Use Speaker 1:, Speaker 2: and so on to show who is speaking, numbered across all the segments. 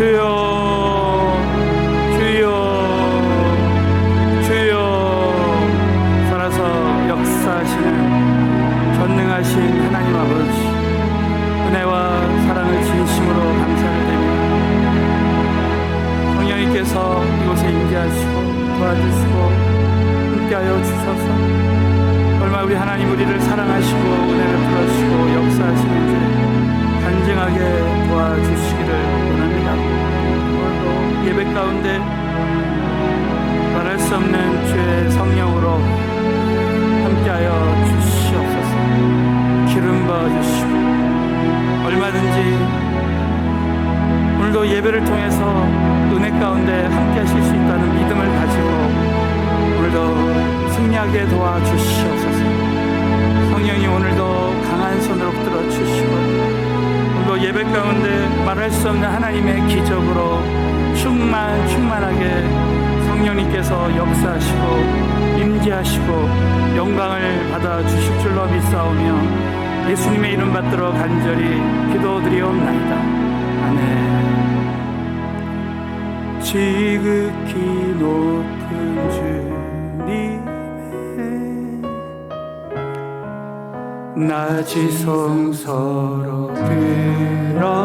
Speaker 1: 주여 주여 주여 살아서 역사하시는 전능하신 하나님 아버지, 은혜와 사랑을 진심으로 감사를 드립니다. 성령님께서 이곳에 임재하시고 도와주시고 함께하여 주셔서 얼마나 우리 하나님 우리를 사랑하시고 은혜를 풀어주시고 역사하시는지 간증하게 도와주시기를 원합니다. 오늘도 예배 가운데 말할 수 없는 주의 성령으로 함께하여 주시옵소서. 기름 부어주시고 얼마든지 오늘도 예배를 통해서 은혜 가운데 함께 하실 수 있다는 믿음을 가지고 오늘도 승리하게 도와주시옵소서. 성령이 오늘도 강한 손으로 붙들어 주시고 오늘도 예배 가운데 말할 수 없는 하나님의 기적으로 충만하게 성령님께서 역사하시고 임재하시고 영광을 받아 주실 줄로 믿사오며 예수님의 이름 받들어 간절히 기도드리옵나이다. 아멘. 지극히 높은 주님의 낮이 성서로 들어갑니다.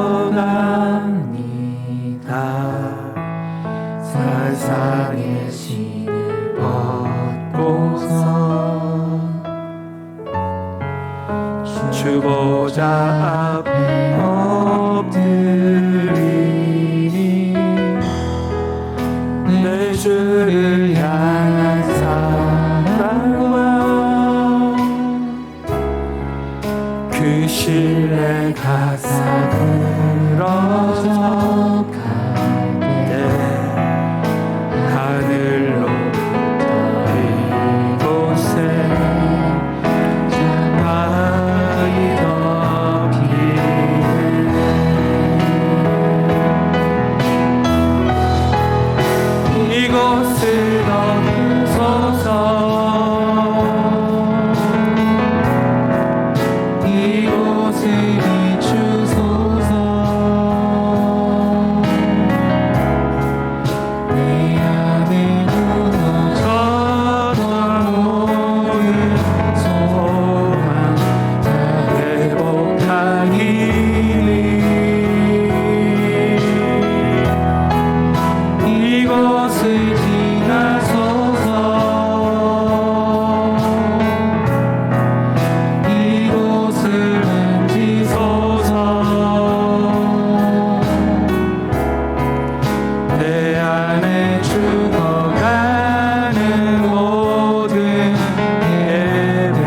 Speaker 1: 사상의 신을 벗고서 주보자 앞에 엎드리니 내 주를 향한 사랑과 그 신뢰가 사그러져 갈때 하늘로 이곳에 자막이 덮이네. 이곳을 넘소서. 이곳을 비추소서. 내 안에 무너졌던 모든 소망 다 회복하기를 이곳을 지나소서. 이곳을 만지소서. 내 안에 죽어가는 모든 예배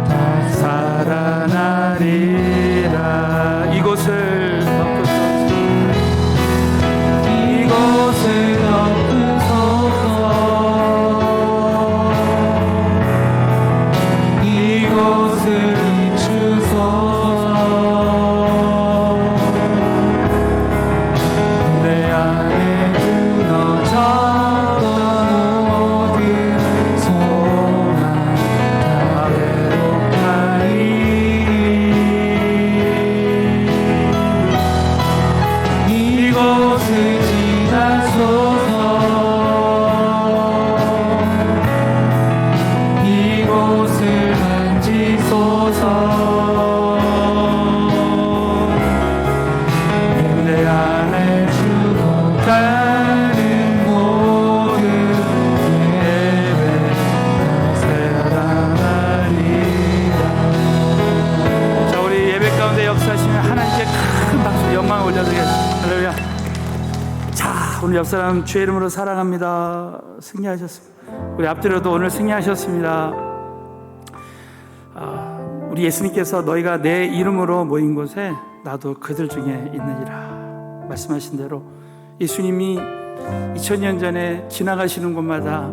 Speaker 1: 다 살아나리라. 이곳을 덮으소서. 이곳을 덮으소서. 이곳을 비추소서. 내 안에 무너졌던 모든 소망 다 회복하리니 이곳을 지나소서. 이곳을 만지소서. 내 안에 죽어가는 모든 예배 다 살아나리라. 자, 우리 예배 가운데 역사하시면 하나님께 큰 박수 영광을 올려드리겠습니다. 할렐루야. 자, 오늘 옆 사람 주의 이름으로 사랑합니다. 승리하셨습니다. 우리 앞뒤로도 오늘 승리하셨습니다. 우리 예수님께서 너희가 내 이름으로 모인 곳에 나도 그들 중에 있느니라 말씀하신 대로 예수님이 2000년 전에 지나가시는 곳마다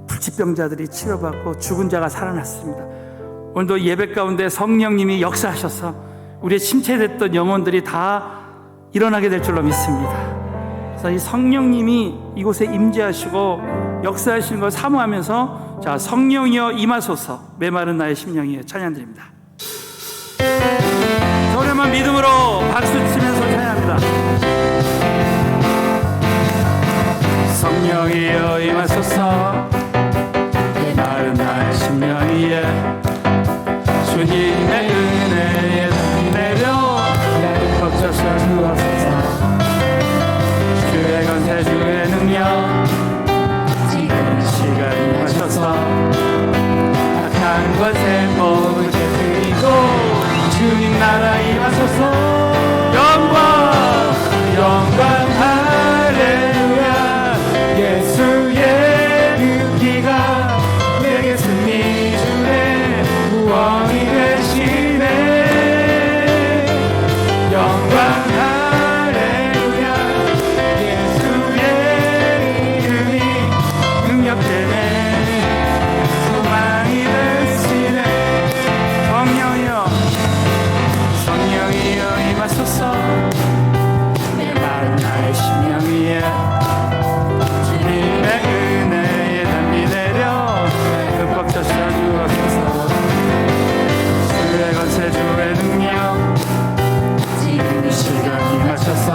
Speaker 1: 불치병자들이 치료받고 죽은 자가 살아났습니다. 오늘도 예배 가운데 성령님이 역사하셔서 우리의 침체됐던 영혼들이 다 일어나게 될 줄로 믿습니다. 그래서 이 성령님이 이곳에 임재하시고 역사하시는 걸 사모하면서 자, 성령이여 임하소서 메마른 나의 심령이여 찬양드립니다. 저렴한 믿음으로 박수 치면서 찬양합니다. 성령이여 임하소서. 내 마른 나의 심령 위에 주님의 은혜에 내려 덮쳐서 주옵소서. 주의 권세 주의 능력 지금 이 시간 임하셔서 악한 권세 모두 깨뜨리고 주님 나라 임하소서. 영광 할렐루야. 예수의 그 피가 내게 승리 주네 구원이 되시네. 영광 할렐루야. 예수의 이름이 능력되네 소망이 되시네. 성령이여 임하소서. 내 마른 나의 심령 위에 주님의 은혜에 담비 내려 흠뻑 젖혀 주옵소서. 주의 권세 주의 능력 지금 이 시간 임하셔서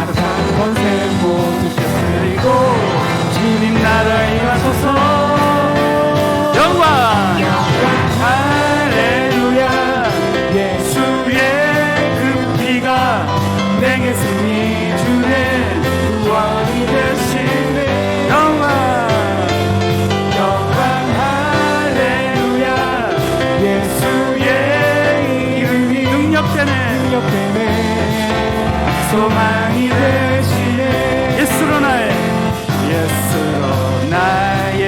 Speaker 1: 악한 권세 모두 깨뜨리고 주님 나라 임하소서. 영광 할렐루야. 예수의 그 피가 내게 승리 주네 구원이 되시네. 영광 할렐루야. 예수의 이름이 능력되네 소망이 되시네. 예수로 나의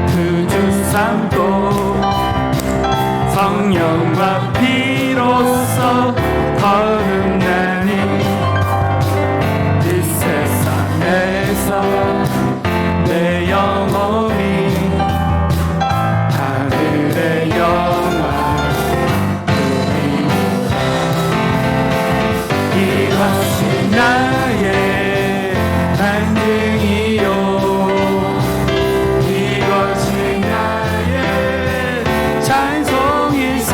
Speaker 1: 구주 삼고 성령과 피로써 거듭나니 이 세상에서 내 영혼이 하늘의 영광 누리노라. 이것이 나의 간증이요. 이것이 나의 찬송일세.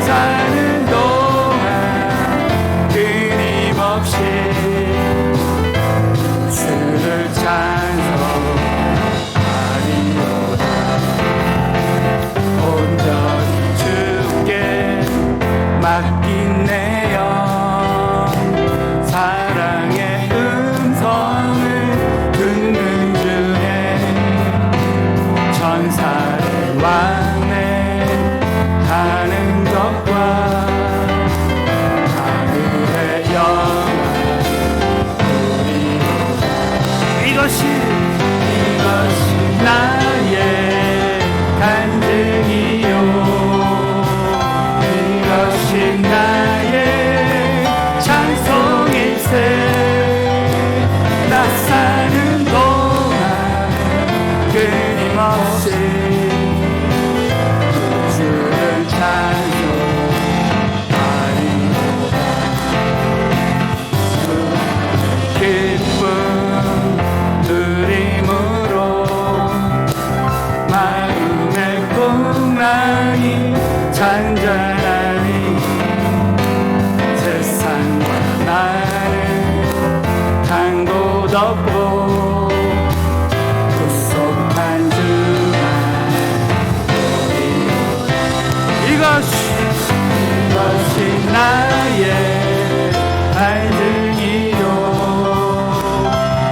Speaker 1: 사는 동안 끊임없이 주를 찬송하리로다. 온전히 주께 맡긴 내 영 사랑의 음성을 듣는 중에 천사를 왕래 하는 것과 하늘의 영광 누리로다. 이것이 나의 간증이요. 이것이 나의 찬송일세. 나 사는 동안 끊임없이 주를 찬송하리로다. 기쁨 누림으로 마음의 풍랑이 잔잔하니 세상과 나를 한 곳 없고 구속한 주만 이것이 나의 갈증이요.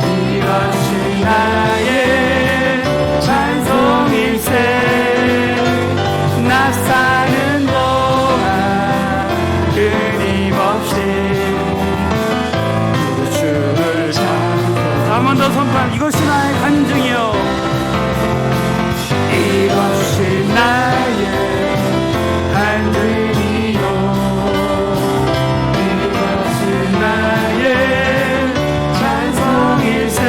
Speaker 1: 이것이 나의 찬송일세. 나 사는 동안 끊임없이 주를 찬송. 한 번 더 선포합니다. 이것이 나의 간증이요. 이것이 나의 간증이요. 이것이 나의 찬송일세.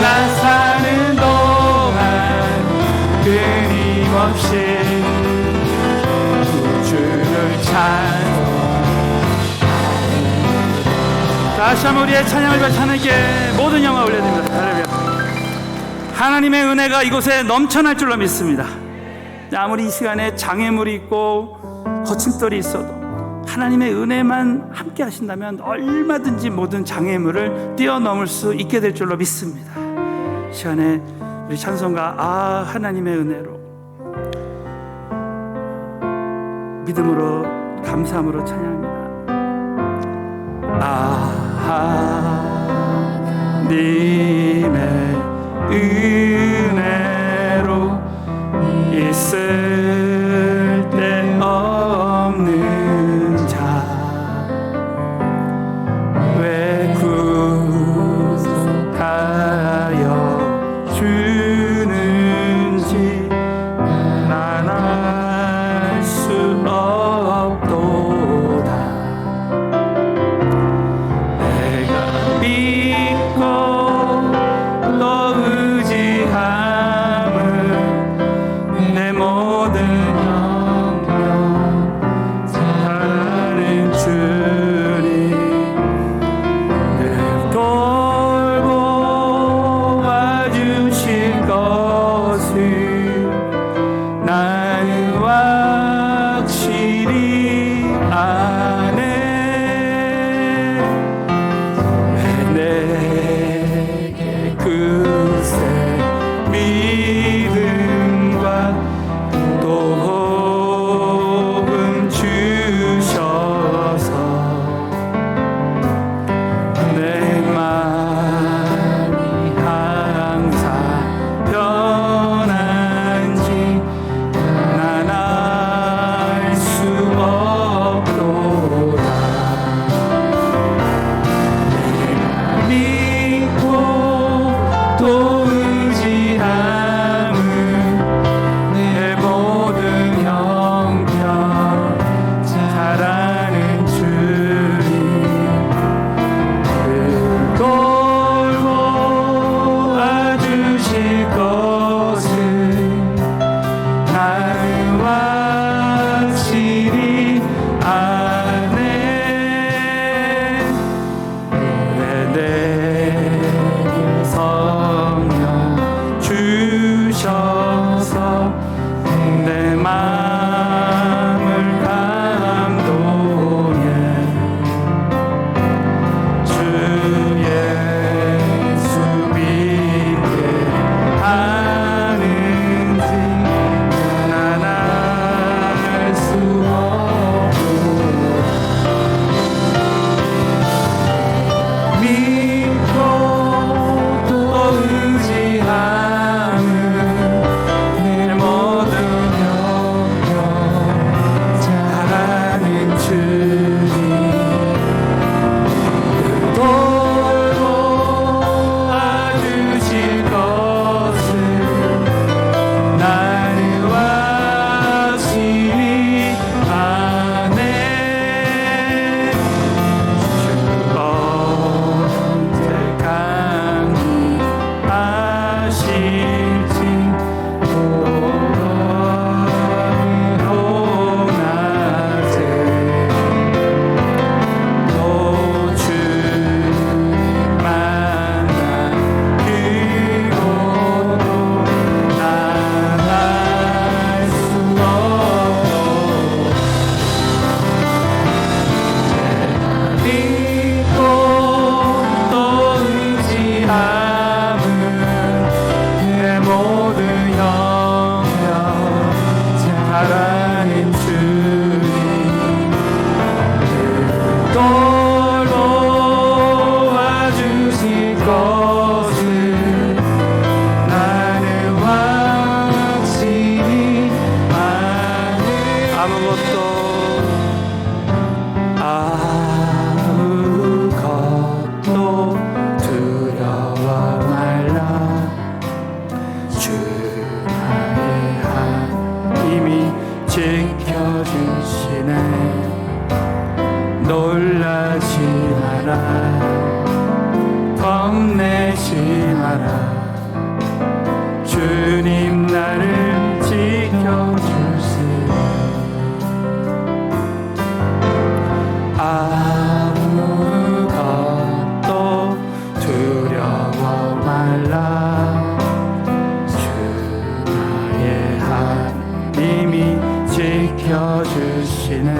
Speaker 1: 나 사는 동안 끊임없이 주를 찬송. 다시 한번 우리의 찬양을 바쳐 하나님께 모든 영광 올려드립니다. 할렐루야. 하나님의 은혜가 이곳에 넘쳐날 줄로 믿습니다. 아무리 이 시간에 장애물이 있고 거침돌이 있어도 하나님의 은혜만 함께 하신다면 얼마든지 모든 장애물을 뛰어넘을 수 있게 될 줄로 믿습니다. 이 시간에 우리 찬송가 하나님의 은혜로 믿음으로 감사함으로 찬양합니다. 하나님의 은혜로 있을 데 없는 자 왜 구속하여 주는지 난 알 수 없도다. 내가 믿고 또 의지함은 내 모든 영광 사랑하는 주님 늘 돌보 와주실 것을 나는 확실히 아네. 왜 내게 그새 믿음과 또 복음 주셔서 내 마음이 항상 변한지 난 알 수 없도다. 내가 믿고 또 의지함은 내 모든 형편 잘하는 주님 늘 돌보 와주실 것을 나는 확실히 아네. 왜 내게 성령 주셔서 내 마음을 감동해 주 예수 믿게 하는지 난 알 수 없고 믿고 또 의지함은 내 모든 영역 잘하는 주님 돌보 와주실 것을 나는 확실히 아네. 주 언제 강림하실지 오늘도 낮에 또 주님 만나 그곳도 난 알 수 없고 믿고 또 의지함은 내 모든 영역 잘하는 주님 돌보 와주실 것을 나는 확실히 아네. 아무것도 두려워 말라. 주 나의 하나님이 지켜주시네. 놀라지 마라. 겁내지 마라. 주님 나를 지켜주시네. 아무것도 두려워 말라. 주 나의 하나님이 지켜주시네.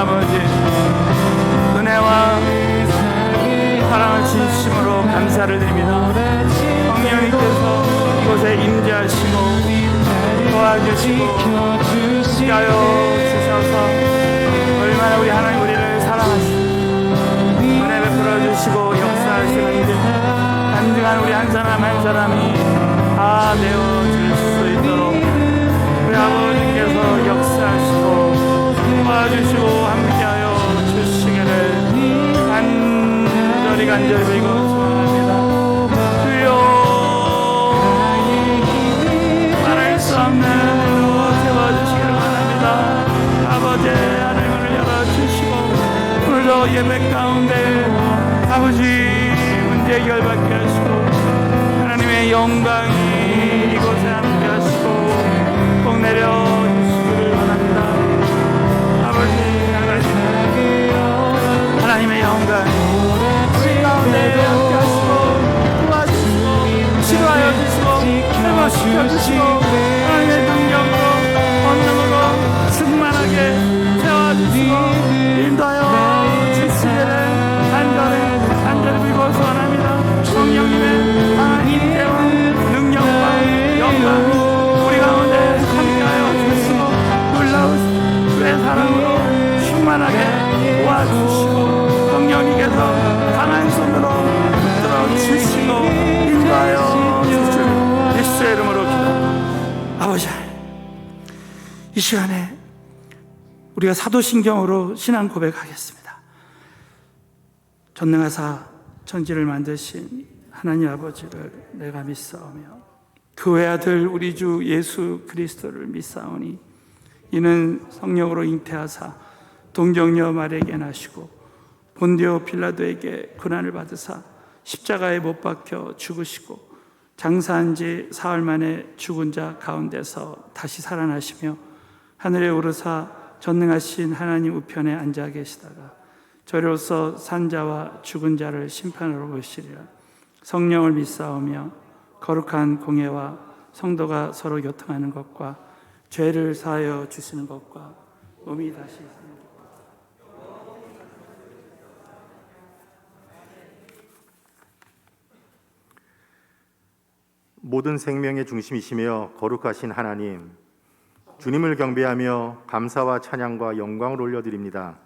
Speaker 1: 아버지, 은혜와 사랑을 진심으로 감사를 드립니다. 성령님께서 이곳에 임재하시고 도와주시고 함께하여 주셔서 얼마나 우리 하나님 우리를 사랑하시고 은혜 베풀어 주시고 역사하시는지 단중한 우리 한 사람 한 사람이 다 되어질 수 있도록 우리 아버지께서 역사하시고 도와주시고 함께하여 주시기를 간절히 빌고 소원합니다. 주여, 말할 수 없는 일로 채워주시기를 원합니다. 아버지, 하늘문을 열어주시고 오늘도 예배 가운데 아버지 문제 해결받게 하시고 하나님의 영광이 이곳에 함께 하시고 꼭 내려주시기를 원합니다. 아버지, 하나님의 영광이 가운데 함께 하시고 도와주시고 치료하여 주시고 회복시켜 주시고 하나님의 능력으로 권능으로 충만하게 채워주시고 인도하여 주시기를 간절히 빌고 소원합니다. 성령님의 강한 임재와 능력과 영광이 우리 가운데 함께하여 주시고 놀라운 주의 사랑으로 충만하게 도와주시고 성령님께서 강한 손으로 붙들어 주시고 인도하여 주시는 예수의 이름으로 기도합니다. 아버지, 이 시간에 우리가 사도신경으로 신앙 고백하겠습니다. 전능하사 천지를 만드신 하나님 아버지를 내가 믿사오며 그 외아들 우리 주 예수 그리스도를 믿사오니 이는 성령으로 잉태하사 동정녀 마리아에게 나시고 본디오 빌라도에게 고난을 받으사 십자가에 못 박혀 죽으시고 장사한 지 사흘 만에 죽은 자 가운데서 다시 살아나시며 하늘에 오르사 전능하신 하나님 우편에 앉아 계시다가 저리로서 산 자와 죽은 자를 심판하러 오시리라. 성령을 믿사오며 거룩한 공예와 성도가 서로 교통하는 것과 죄를 사하여 주시는 것과 몸이 다시
Speaker 2: 모든 생명의 중심이시며 거룩하신 하나님, 주님을 경배하며 감사와 찬양과 영광을 올려드립니다.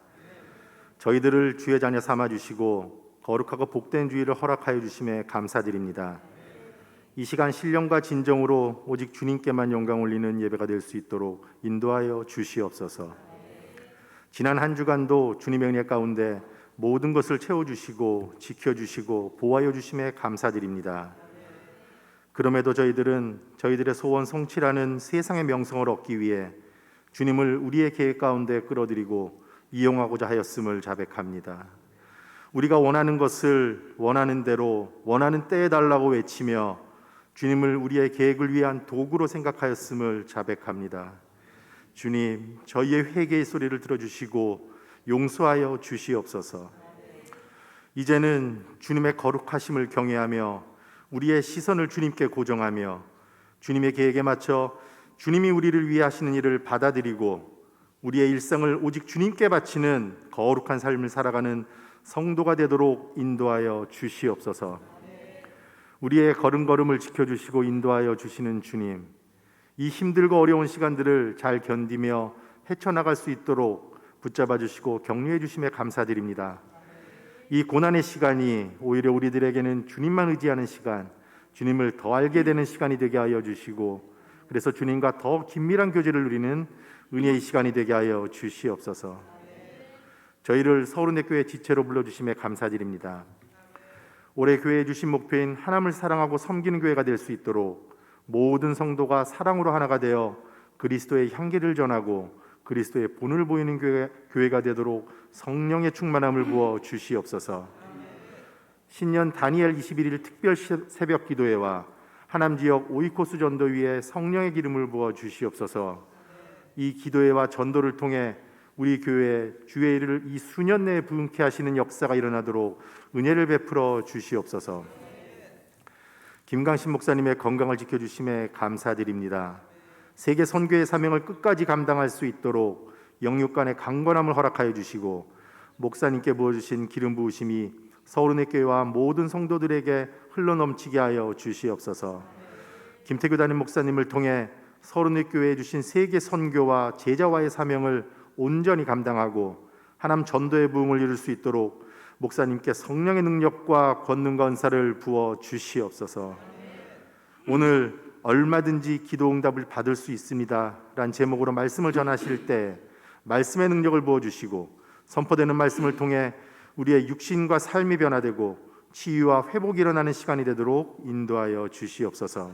Speaker 2: 저희들을 주의 자녀 삼아주시고 거룩하고 복된 주의를 허락하여 주심에 감사드립니다. 이 시간 신령과 진정으로 오직 주님께만 영광 올리는 예배가 될 수 있도록 인도하여 주시옵소서. 지난 한 주간도 주님의 은혜 가운데 모든 것을 채워주시고 지켜주시고 보호하여 주심에 감사드립니다. 그럼에도 저희들은 저희들의 소원 성취라는 세상의 명성을 얻기 위해 주님을 우리의 계획 가운데 끌어들이고 이용하고자 하였음을 자백합니다. 우리가 원하는 것을 원하는 대로 원하는 때에 달라고 외치며 주님을 우리의 계획을 위한 도구로 생각하였음을 자백합니다. 주님, 저희의 회개의 소리를 들어주시고 용서하여 주시옵소서. 이제는 주님의 거룩하심을 경외하며 우리의 시선을 주님께 고정하며 주님의 계획에 맞춰 주님이 우리를 위해 하시는 일을 받아들이고 우리의 일상을 오직 주님께 바치는 거룩한 삶을 살아가는 성도가 되도록 인도하여 주시옵소서. 우리의 걸음걸음을 지켜주시고 인도하여 주시는 주님, 이 힘들고 어려운 시간들을 잘 견디며 헤쳐나갈 수 있도록 붙잡아 주시고 격려해 주심에 감사드립니다. 이 고난의 시간이 오히려 우리들에게는 주님만 의지하는 시간, 주님을 더 알게 되는 시간이 되게 하여 주시고 그래서 주님과 더 긴밀한 교제를 누리는 은혜의 시간이 되게 하여 주시옵소서. 저희를 서울은혜 교회 지체로 불러주심에 감사드립니다. 올해 교회에 주신 목표인 하나님을 사랑하고 섬기는 교회가 될 수 있도록 모든 성도가 사랑으로 하나가 되어 그리스도의 향기를 전하고 그리스도의 본을 보이는 교회가 되도록 성령의 충만함을 부어 주시옵소서. 신년 다니엘 21일 특별 새벽 기도회와 하남 지역 오이코스 전도위에 성령의 기름을 부어 주시옵소서. 이 기도회와 전도를 통해 우리 교회에 주의 일을 이 수년 내에 부흥케 하시는 역사가 일어나도록 은혜를 베풀어 주시옵소서. 김강신 목사님의 건강을 지켜주심에 감사드립니다. 세계 선교의 사명을 끝까지 감당할 수 있도록 영육 간의 강건함을 허락하여 주시고 목사님께 부어주신 기름 부으심이 서울은혜교회와 모든 성도들에게 흘러넘치게 하여 주시옵소서. 김태규 담임 목사님을 통해 서울은혜교회에 주신 세계 선교와 제자와의 사명을 온전히 감당하고 하나님 전도의 부흥을 이룰 수 있도록 목사님께 성령의 능력과 권능과 은사를 부어 주시옵소서. 오늘 얼마든지 기도 응답을 받을 수 있습니다 라는 제목으로 말씀을 전하실 때 말씀의 능력을 부어주시고 선포되는 말씀을 통해 우리의 육신과 삶이 변화되고 치유와 회복이 일어나는 시간이 되도록 인도하여 주시옵소서.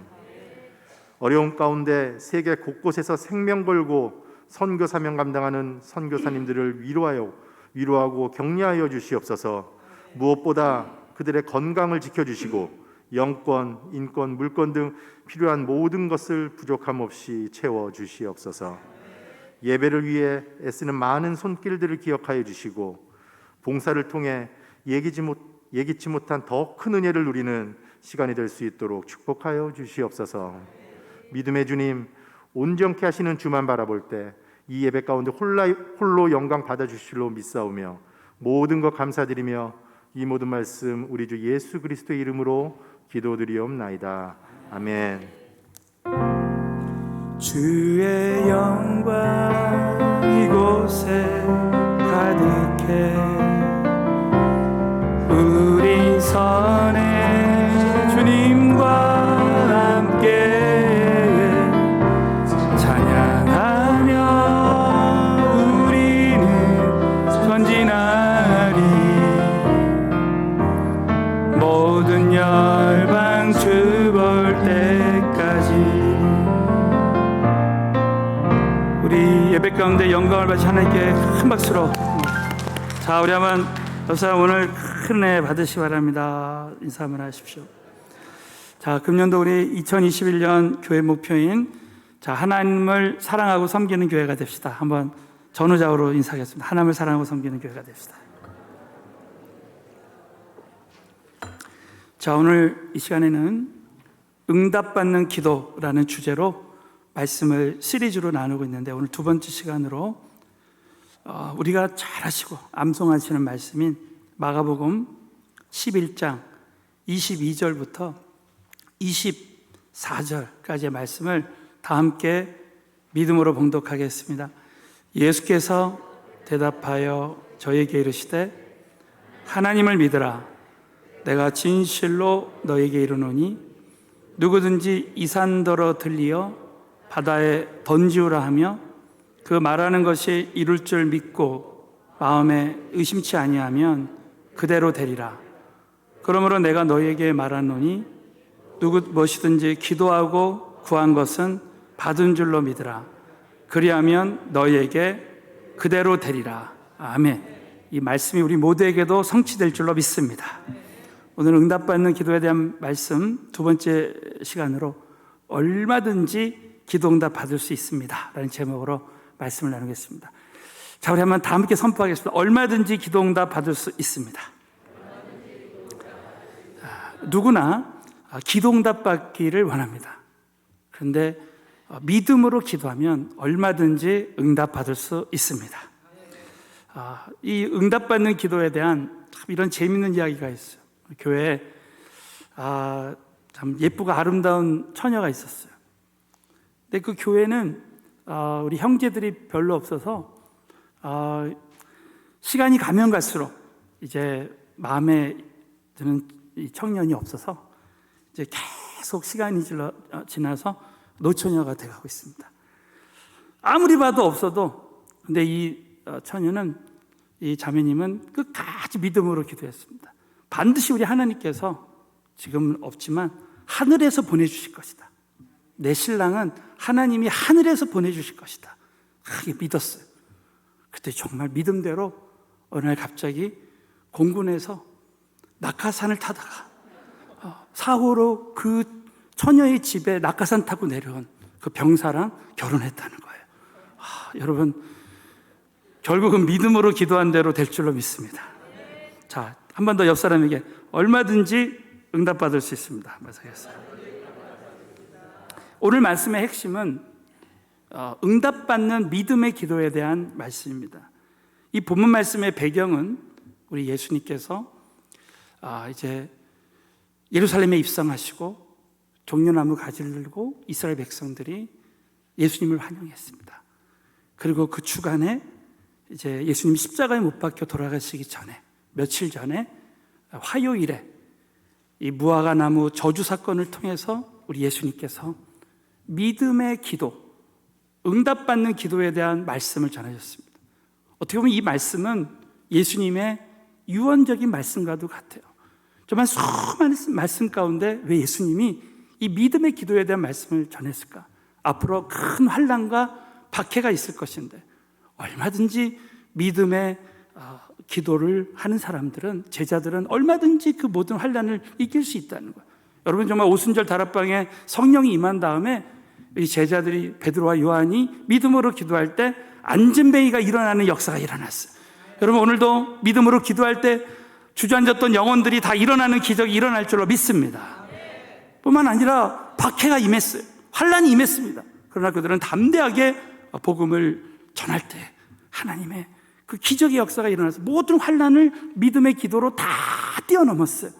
Speaker 2: 어려운 가운데 세계 곳곳에서 생명 걸고 선교 사명 감당하는 선교사님들을 위로하고 격려하여 주시옵소서. 무엇보다 그들의 건강을 지켜주시고 영권, 인권, 물권 등 필요한 모든 것을 부족함 없이 채워 주시옵소서. 예배를 위해 애쓰는 많은 손길들을 기억하여 주시고 봉사를 통해 예기치 못한 더 큰 은혜를 누리는 시간이 될 수 있도록 축복하여 주시옵소서. 믿음의 주님, 온전케 하시는 주만 바라볼 때 이 예배 가운데 홀로 영광 받아주실로 믿사오며 모든 것 감사드리며 이 모든 말씀 우리 주 예수 그리스도의 이름으로 기도드리옵나이다. 아멘.
Speaker 1: 주의 영광 이곳에 가득해 우리 선의 주님과 함께 찬양하며 우리는 전진하리 모든 열방 주 볼 때까지. 우리 예배 가운데 영광을 받으시 하나님께 큰 박수로. 자, 우리 한번 옆사람 오늘 큰 은혜 받으시기 바랍니다. 인사 한번 하십시오. 자, 금년도 우리 2021년 교회 목표인 자, 하나님을 사랑하고 섬기는 교회가 됩시다. 한번 전후좌우로 인사하겠습니다. 하나님을 사랑하고 섬기는 교회가 됩시다. 자, 오늘 이 시간에는 응답받는 기도라는 주제로 말씀을 시리즈로 나누고 있는데 오늘 두 번째 시간으로 우리가 잘 아시고 암송하시는 말씀인 마가복음 11장 22절부터 24절까지의 말씀을 다 함께 믿음으로 봉독하겠습니다. 예수께서 대답하여 저에게 이르시되 하나님을 믿으라. 내가 진실로 너에게 이르노니 누구든지 이 산더러 들리어 바다에 던지우라 하며 그 말하는 것이 이룰 줄 믿고 마음에 의심치 아니하면 그대로 되리라. 그러므로 내가 너희에게 말하노니 무엇이든지 기도하고 구한 것은 받은 줄로 믿으라. 그리하면 너희에게 그대로 되리라. 아멘. 이 말씀이 우리 모두에게도 성취될 줄로 믿습니다. 오늘 응답받는 기도에 대한 말씀 두 번째 시간으로 얼마든지 기도 응답 받을 수 있습니다 라는 제목으로 말씀을 나누겠습니다. 자, 우리 한번 다 함께 선포하겠습니다. 얼마든지 기도 응답 받을 수 있습니다. 누구나 기도 응답 받기를 원합니다. 그런데 믿음으로 기도하면 얼마든지 응답 받을 수 있습니다. 이 응답 받는 기도에 대한 참 이런 재미있는 이야기가 있어요. 교회에 참 예쁘고 아름다운 처녀가 있었어요. 근데 그 교회는 우리 형제들이 별로 없어서 시간이 가면 갈수록 이제 마음에 드는 이 청년이 없어서 이제 계속 시간이 지나서 노처녀가 돼가고 있습니다. 아무리 봐도 없어도 근데 이 처녀는 이 자매님은 끝까지 믿음으로 기도했습니다. 반드시 우리 하나님께서 지금은 없지만 하늘에서 보내주실 것이다. 내 신랑은 하나님이 하늘에서 보내주실 것이다. 크게 믿었어요. 그때 정말 믿음대로 어느 날 갑자기 공군에서 낙하산을 타다가 사고로 그 처녀의 집에 낙하산 타고 내려온 그 병사랑 결혼했다는 거예요. 여러분, 결국은 믿음으로 기도한 대로 될 줄로 믿습니다. 자, 한 번 더 옆 사람에게 얼마든지 응답받을 수 있습니다. 말씀하겠어요. 오늘 말씀의 핵심은 응답받는 믿음의 기도에 대한 말씀입니다. 이 본문 말씀의 배경은 우리 예수님께서 이제 예루살렘에 입성하시고 종려나무 가지를 들고 이스라엘 백성들이 예수님을 환영했습니다. 그리고 그 주간에 이제 예수님 십자가에 못 박혀 돌아가시기 전에 며칠 전에 화요일에 이 무화과 나무 저주 사건을 통해서 우리 예수님께서 믿음의 기도, 응답받는 기도에 대한 말씀을 전하셨습니다. 어떻게 보면 이 말씀은 예수님의 유언적인 말씀과도 같아요. 정말 수많은 말씀 가운데 왜 예수님이 이 믿음의 기도에 대한 말씀을 전했을까? 앞으로 큰 환난과 박해가 있을 것인데 얼마든지 믿음의 기도를 하는 사람들은, 제자들은 얼마든지 그 모든 환난을 이길 수 있다는 거예요. 여러분, 정말 오순절 다락방에 성령이 임한 다음에 이 제자들이, 베드로와 요한이 믿음으로 기도할 때 안전뱅이가 일어나는 역사가 일어났어요. 여러분, 오늘도 믿음으로 기도할 때 주저앉았던 영혼들이 다 일어나는 기적이 일어날 줄로 믿습니다. 뿐만 아니라 박해가 임했어요. 환난이 임했습니다. 그러나 그들은 담대하게 복음을 전할 때 하나님의 그 기적의 역사가 일어나서 모든 환난을 믿음의 기도로 다 뛰어넘었어요.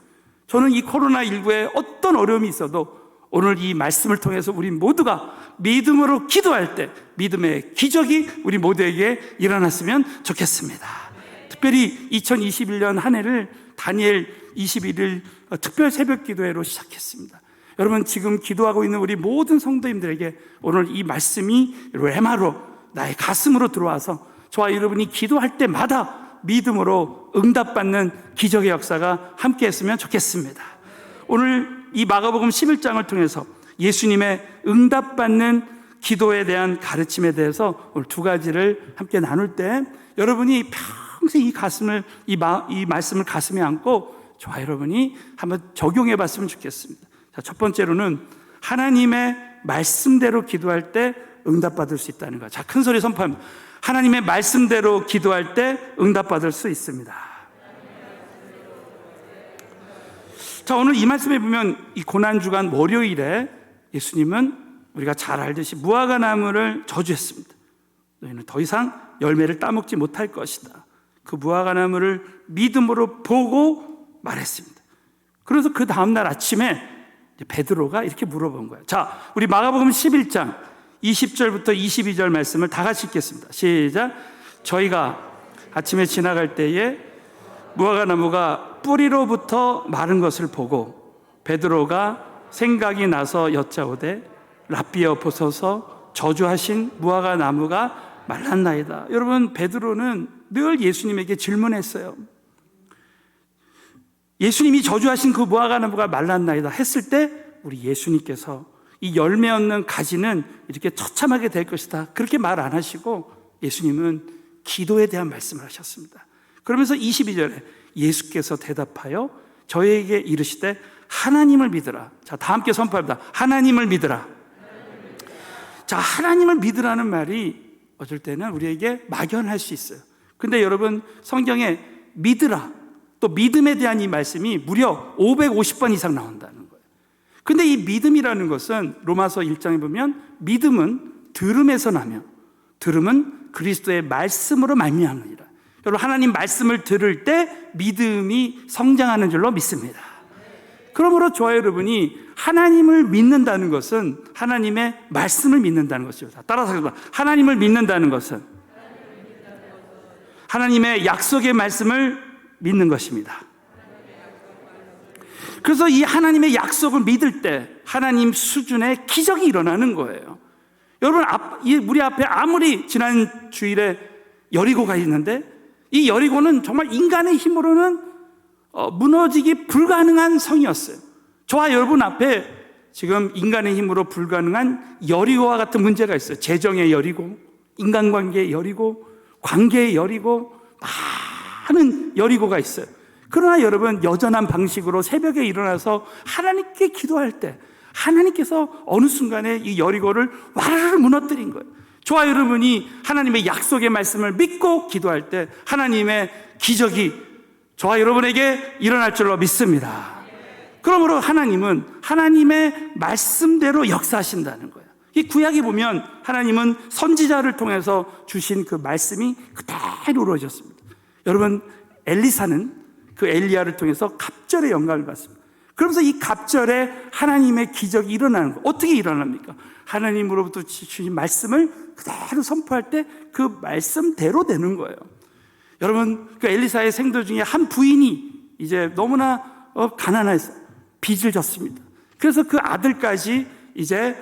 Speaker 1: 저는 이 코로나19에 어떤 어려움이 있어도 오늘 이 말씀을 통해서 우리 모두가 믿음으로 기도할 때 믿음의 기적이 우리 모두에게 일어났으면 좋겠습니다. 특별히 2021년 한 해를 다니엘 21일 특별 새벽 기도회로 시작했습니다. 여러분, 지금 기도하고 있는 우리 모든 성도님들에게 오늘 이 말씀이 레마로 나의 가슴으로 들어와서 저와 여러분이 기도할 때마다 믿음으로 응답받는 기적의 역사가 함께 했으면 좋겠습니다. 오늘 이 마가복음 11장을 통해서 예수님의 응답받는 기도에 대한 가르침에 대해서 오늘 두 가지를 함께 나눌 때 여러분이 평생 이 말씀을 가슴에 안고 저와 여러분이 한번 적용해 봤으면 좋겠습니다. 자, 첫 번째로는 하나님의 말씀대로 기도할 때 응답받을 수 있다는 거. 자, 큰 소리 선포합니다. 하나님의 말씀대로 기도할 때 응답받을 수 있습니다. 자, 오늘 이 말씀에 보면 이 고난주간 월요일에 예수님은 우리가 잘 알듯이 무화과 나무를 저주했습니다. 너희는 더 이상 열매를 따먹지 못할 것이다. 그 무화과 나무를 믿음으로 보고 말했습니다. 그래서 그 다음날 아침에 베드로가 이렇게 물어본 거예요. 자, 우리 마가복음 11장 20절부터 22절 말씀을 다 같이 읽겠습니다. 시작. 저희가 아침에 지나갈 때에 무화과 나무가 뿌리로부터 마른 것을 보고 베드로가 생각이 나서 여짜오되 랍비여 보소서 저주하신 무화과 나무가 말랐나이다. 여러분, 베드로는 늘 예수님에게 질문했어요. 예수님이 저주하신 그 무화과 나무가 말랐나이다 했을 때 우리 예수님께서 이 열매 없는 가지는 이렇게 처참하게 될 것이다 그렇게 말 안 하시고 예수님은 기도에 대한 말씀을 하셨습니다. 그러면서 22절에 예수께서 대답하여 저에게 이르시되 하나님을 믿으라. 자, 다 함께 선포합니다. 하나님을 믿으라. 자, 하나님을 믿으라는 말이 어쩔 때는 우리에게 막연할 수 있어요. 근데 여러분, 성경에 믿으라, 또 믿음에 대한 이 말씀이 무려 550번 이상 나온다는 거예요. 근데 이 믿음이라는 것은 로마서 1장에 보면 믿음은 들음에서 나며 들음은 그리스도의 말씀으로 말미암으니라. 여러분, 하나님 말씀을 들을 때 믿음이 성장하는 줄로 믿습니다. 그러므로 저와 여러분이 하나님을 믿는다는 것은 하나님의 말씀을 믿는다는 것입니다. 따라서 하나님을 믿는다는 것은 하나님의 약속의 말씀을 믿는 것입니다. 그래서 이 하나님의 약속을 믿을 때 하나님 수준의 기적이 일어나는 거예요. 여러분, 우리 앞에 아무리 지난 주일에 여리고가 있는데 이 여리고는 정말 인간의 힘으로는 무너지기 불가능한 성이었어요. 저와 여러분 앞에 지금 인간의 힘으로 불가능한 여리고와 같은 문제가 있어요. 재정의 여리고, 인간관계의 여리고, 관계의 여리고, 많은 여리고가 있어요. 그러나 여러분, 여전한 방식으로 새벽에 일어나서 하나님께 기도할 때 하나님께서 어느 순간에 이 여리고를 와르르 무너뜨린 거예요. 저와 여러분이 하나님의 약속의 말씀을 믿고 기도할 때 하나님의 기적이 저와 여러분에게 일어날 줄로 믿습니다. 그러므로 하나님은 하나님의 말씀대로 역사하신다는 거예요. 이 구약에 보면 하나님은 선지자를 통해서 주신 그 말씀이 그대로 이루어졌습니다. 여러분, 엘리사는 그 엘리야를 통해서 갑절의 영광을 받습니다. 그러면서 이 갑절에 하나님의 기적이 일어나는 거, 어떻게 일어납니까? 하나님으로부터 주신 말씀을 그대로 선포할 때 그 말씀대로 되는 거예요. 여러분, 그 엘리사의 생도 중에 한 부인이 이제 너무나 가난해서 빚을 졌습니다. 그래서 그 아들까지 이제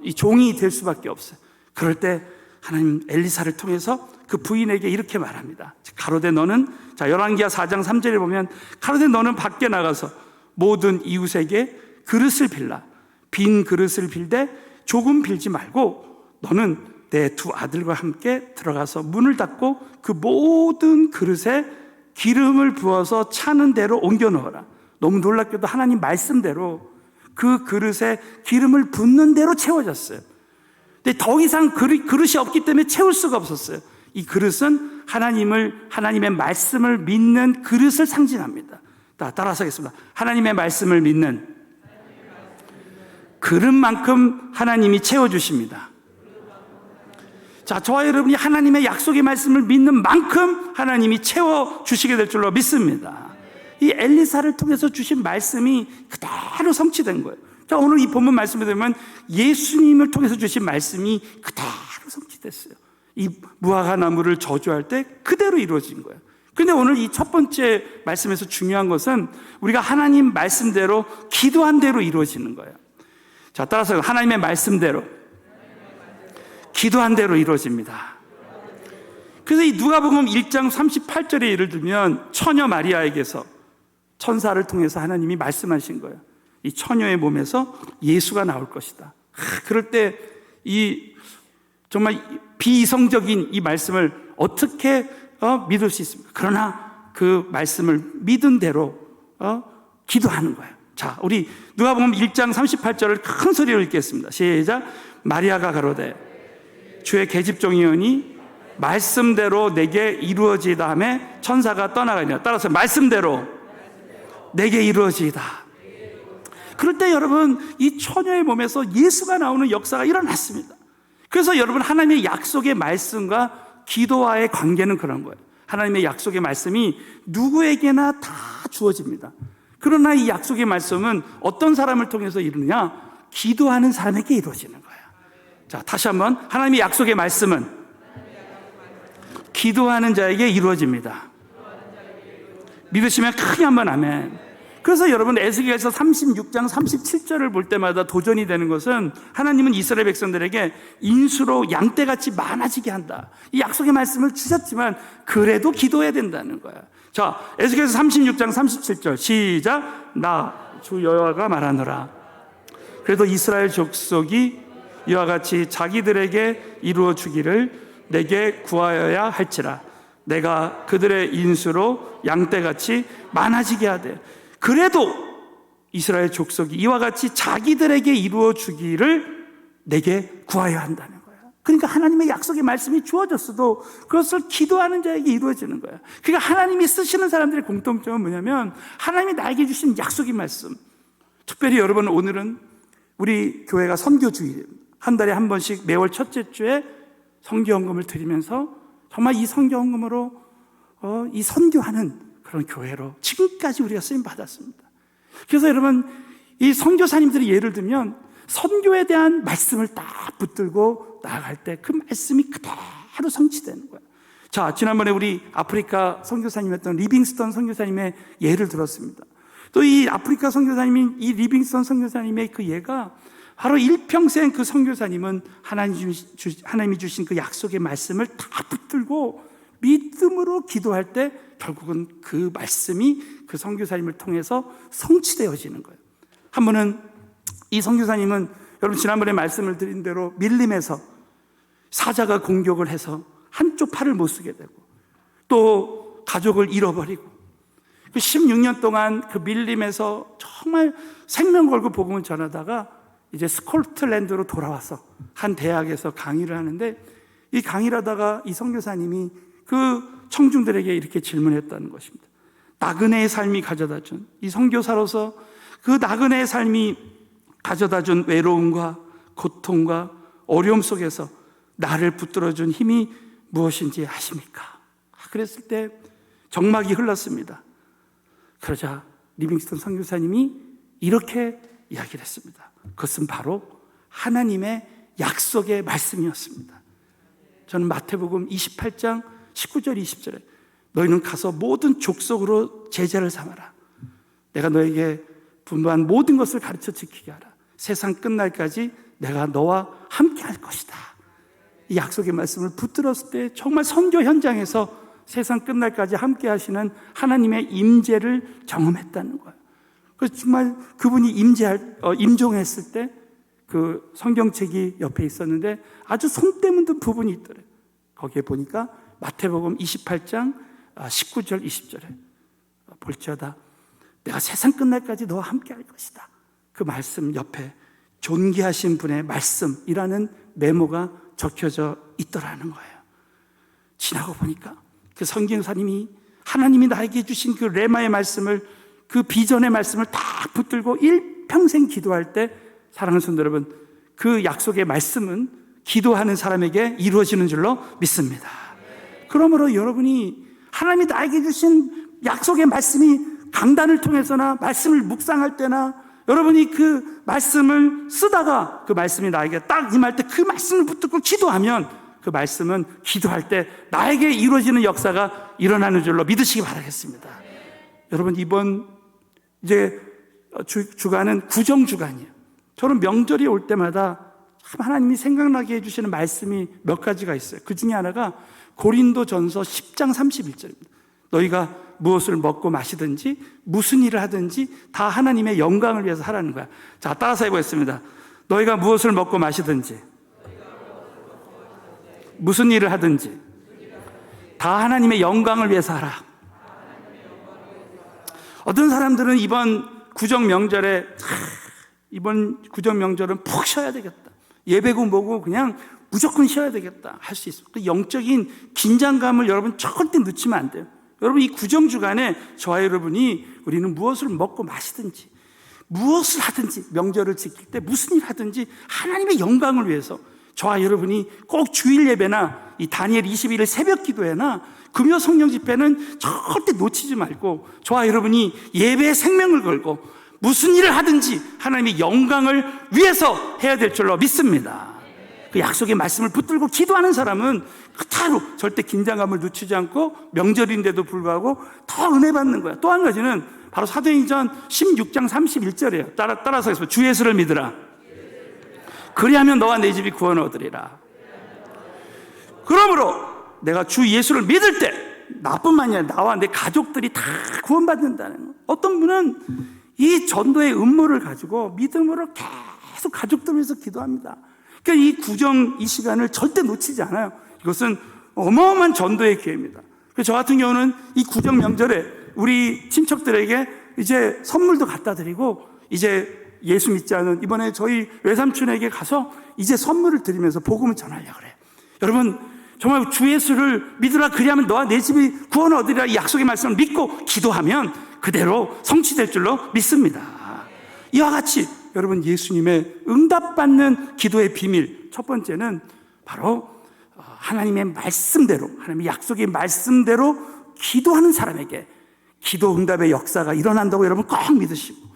Speaker 1: 이 종이 될 수밖에 없어요. 그럴 때 하나님 엘리사를 통해서 그 부인에게 이렇게 말합니다. 가로되 너는, 자, 열왕기하 4장 3절에 보면 가로되 너는 밖에 나가서 모든 이웃에게 그릇을 빌라. 빈 그릇을 빌되 조금 빌지 말고 너는 내 두 아들과 함께 들어가서 문을 닫고 그 모든 그릇에 기름을 부어서 차는 대로 옮겨 넣어라. 너무 놀랍게도 하나님 말씀대로 그 그릇에 기름을 붓는 대로 채워졌어요. 근데 더 이상 그릇이 없기 때문에 채울 수가 없었어요. 이 그릇은 하나님의 말씀을 믿는 그릇을 상징합니다. 따라서 하겠습니다. 하나님의 말씀을 믿는 그릇만큼 하나님이 채워주십니다. 자, 저와 여러분이 하나님의 약속의 말씀을 믿는 만큼 하나님이 채워주시게 될 줄로 믿습니다. 이 엘리사를 통해서 주신 말씀이 그대로 성취된 거예요. 자, 오늘 이 본문 말씀에 보면 예수님을 통해서 주신 말씀이 그대로 성취됐어요. 이 무화과 나무를 저주할 때 그대로 이루어진 거예요. 그런데 오늘 이 첫 번째 말씀에서 중요한 것은 우리가 하나님 말씀대로 기도한 대로 이루어지는 거예요. 자, 따라서 하나님의 말씀대로 기도한 대로 이루어집니다. 그래서 이 누가복음 1장 38절에 예를 들면 처녀 마리아에게서 천사를 통해서 하나님이 말씀하신 거예요. 이 처녀의 몸에서 예수가 나올 것이다. 그럴 때 이 정말 비이성적인 이 말씀을 어떻게 믿을 수 있습니까? 그러나 그 말씀을 믿은 대로 기도하는 거예요. 자, 우리 누가복음 1장 38절을 큰 소리로 읽겠습니다. 시작. 마리아가 가로되 주의 계집종이오니 말씀대로 내게 이루어지다 하며 천사가 떠나가니라. 따라서 말씀대로 내게 이루어지다. 그럴 때 여러분, 이 처녀의 몸에서 예수가 나오는 역사가 일어났습니다. 그래서 여러분, 하나님의 약속의 말씀과 기도와의 관계는 그런 거예요. 하나님의 약속의 말씀이 누구에게나 다 주어집니다. 그러나 이 약속의 말씀은 어떤 사람을 통해서 이루느냐? 기도하는 사람에게 이루어지는 거예요. 자, 다시 한번, 하나님의 약속의 말씀은 기도하는 자에게 이루어집니다. 믿으시면 크게 한번 아멘. 그래서 여러분, 에스겔서 36장 37절을 볼 때마다 도전이 되는 것은 하나님은 이스라엘 백성들에게 인수로 양떼같이 많아지게 한다. 이 약속의 말씀을 주셨지만 그래도 기도해야 된다는 거야. 자, 에스겔서 36장 37절 시작. 나 주 여호와가 말하노라. 그래도 이스라엘 족속이 이와 같이 자기들에게 이루어 주기를 내게 구하여야 할지라. 내가 그들의 인수로 양떼같이 많아지게 하되 그래도 이스라엘 족속이 이와 같이 자기들에게 이루어 주기를 내게 구하여야 한다는 거야. 그러니까 하나님의 약속의 말씀이 주어졌어도 그것을 기도하는 자에게 이루어지는 거야. 그러니까 하나님이 쓰시는 사람들의 공통점은 뭐냐면 하나님이 나에게 주신 약속의 말씀. 특별히 여러분, 오늘은 우리 교회가 선교주일입니다. 한 달에 한 번씩 매월 첫째 주에 선교헌금을 드리면서 정말 이 선교헌금으로 이 선교하는 그런 교회로 지금까지 우리가 쓰임 받았습니다. 그래서 여러분, 이 선교사님들이 예를 들면 선교에 대한 말씀을 딱 붙들고 나아갈 때 그 말씀이 그대로 성취되는 거예요. 자, 지난번에 우리 아프리카 선교사님이었던 리빙스턴 선교사님의 예를 들었습니다. 또 이 아프리카 선교사님인 이 리빙스턴 선교사님의 그 예가 바로 일평생 그 선교사님은 하나님이 주신 그 약속의 말씀을 다 붙들고 믿음으로 기도할 때 결국은 그 말씀이 그 선교사님을 통해서 성취되어지는 거예요. 한 번은 이 선교사님은 여러분, 지난번에 말씀을 드린 대로 밀림에서 사자가 공격을 해서 한쪽 팔을 못 쓰게 되고 또 가족을 잃어버리고 그 16년 동안 그 밀림에서 정말 생명 걸고 복음을 전하다가 이제 스코틀랜드로 돌아와서 한 대학에서 강의를 하는데 이 강의를 하다가 이 선교사님이 그 청중들에게 이렇게 질문했다는 것입니다. 나그네의 삶이 가져다 준, 이 선교사로서 그 나그네의 삶이 가져다 준 외로움과 고통과 어려움 속에서 나를 붙들어준 힘이 무엇인지 아십니까? 그랬을 때 정막이 흘렀습니다. 그러자 리빙스턴 선교사님이 이렇게 이야기를 했습니다. 그것은 바로 하나님의 약속의 말씀이었습니다. 저는 마태복음 28장 19절 20절에 너희는 가서 모든 족속으로 제자를 삼아라. 내가 너에게 분부한 모든 것을 가르쳐 지키게 하라. 세상 끝날까지 내가 너와 함께 할 것이다. 이 약속의 말씀을 붙들었을 때 정말 선교 현장에서 세상 끝날까지 함께 하시는 하나님의 임재를 경험했다는 거예요. 그래서 정말 그분이 임종했을 때 그 성경책이 옆에 있었는데 아주 손때 묻은 부분이 있더래요. 거기에 보니까 마태복음 28장 19절 20절에 볼지어다 내가 세상 끝날까지 너와 함께 할 것이다. 그 말씀 옆에 존귀하신 분의 말씀이라는 메모가 적혀져 있더라는 거예요. 지나고 보니까 그 선교사님이 하나님이 나에게 주신 그 레마의 말씀을, 그 비전의 말씀을 딱 붙들고 일평생 기도할 때, 사랑하는 성도 여러분, 그 약속의 말씀은 기도하는 사람에게 이루어지는 줄로 믿습니다. 그러므로 여러분이 하나님이 나에게 주신 약속의 말씀이 강단을 통해서나 말씀을 묵상할 때나 여러분이 그 말씀을 쓰다가 그 말씀이 나에게 딱 임할 때 그 말씀을 붙들고 기도하면 그 말씀은 기도할 때 나에게 이루어지는 역사가 일어나는 줄로 믿으시기 바라겠습니다. 여러분, 이번 이제 주간은 구정주간이에요. 저는 명절이 올 때마다 참 하나님이 생각나게 해주시는 말씀이 몇 가지가 있어요. 그 중에 하나가 고린도전서 10장 31절입니다. 너희가 무엇을 먹고 마시든지 무슨 일을 하든지 다 하나님의 영광을 위해서 하라는 거야. 자, 따라서 해보겠습니다. 너희가 무엇을 먹고 마시든지 무슨 일을 하든지 다 하나님의 영광을 위해서 하라. 어떤 사람들은 이번 구정 명절에 이번 구정 명절은 푹 쉬어야 되겠다, 예배고 뭐고 그냥 무조건 쉬어야 되겠다 할 수 있어요. 그 영적인 긴장감을 여러분 절대 늦추면 안 돼요. 여러분, 이 구정 주간에 저와 여러분이 우리는 무엇을 먹고 마시든지 무엇을 하든지 명절을 지킬 때 무슨 일 하든지 하나님의 영광을 위해서 저와 여러분이 꼭 주일 예배나 이 다니엘 21일 새벽 기도회나 금요 성령 집회는 절대 놓치지 말고 저와 여러분이 예배의 생명을 걸고 무슨 일을 하든지 하나님의 영광을 위해서 해야 될 줄로 믿습니다. 그 약속의 말씀을 붙들고 기도하는 사람은 그타로 절대 긴장감을 늦추지 않고 명절인데도 불구하고 더 은혜 받는 거야. 또 한 가지는 바로 사도행전 16장 31절이에요. 따라서 해서 주 예수를 믿으라. 그리하면 너와 내 집이 구원을 얻으리라. 그러므로 내가 주 예수를 믿을 때 나뿐만이 아니라 나와 내 가족들이 다 구원받는다는 거예요. 어떤 분은 이 전도의 음모를 가지고 믿음으로 계속 가족들을 위해서 기도합니다. 그러니까 이 구정 이 시간을 절대 놓치지 않아요. 이것은 어마어마한 전도의 기회입니다. 그래서 저 같은 경우는 이 구정 명절에 우리 친척들에게 이제 선물도 갖다 드리고 이제 예수 믿지 않은 이번에 저희 외삼촌에게 가서 이제 선물을 드리면서 복음을 전하려고 그래요. 여러분, 정말 주 예수를 믿으라. 그리하면 너와 내 집이 구원을 얻으리라. 이 약속의 말씀을 믿고 기도하면 그대로 성취될 줄로 믿습니다. 이와 같이 여러분, 예수님의 응답받는 기도의 비밀, 첫 번째는 바로 하나님의 말씀대로, 하나님의 약속의 말씀대로 기도하는 사람에게 기도 응답의 역사가 일어난다고 여러분 꼭 믿으시고,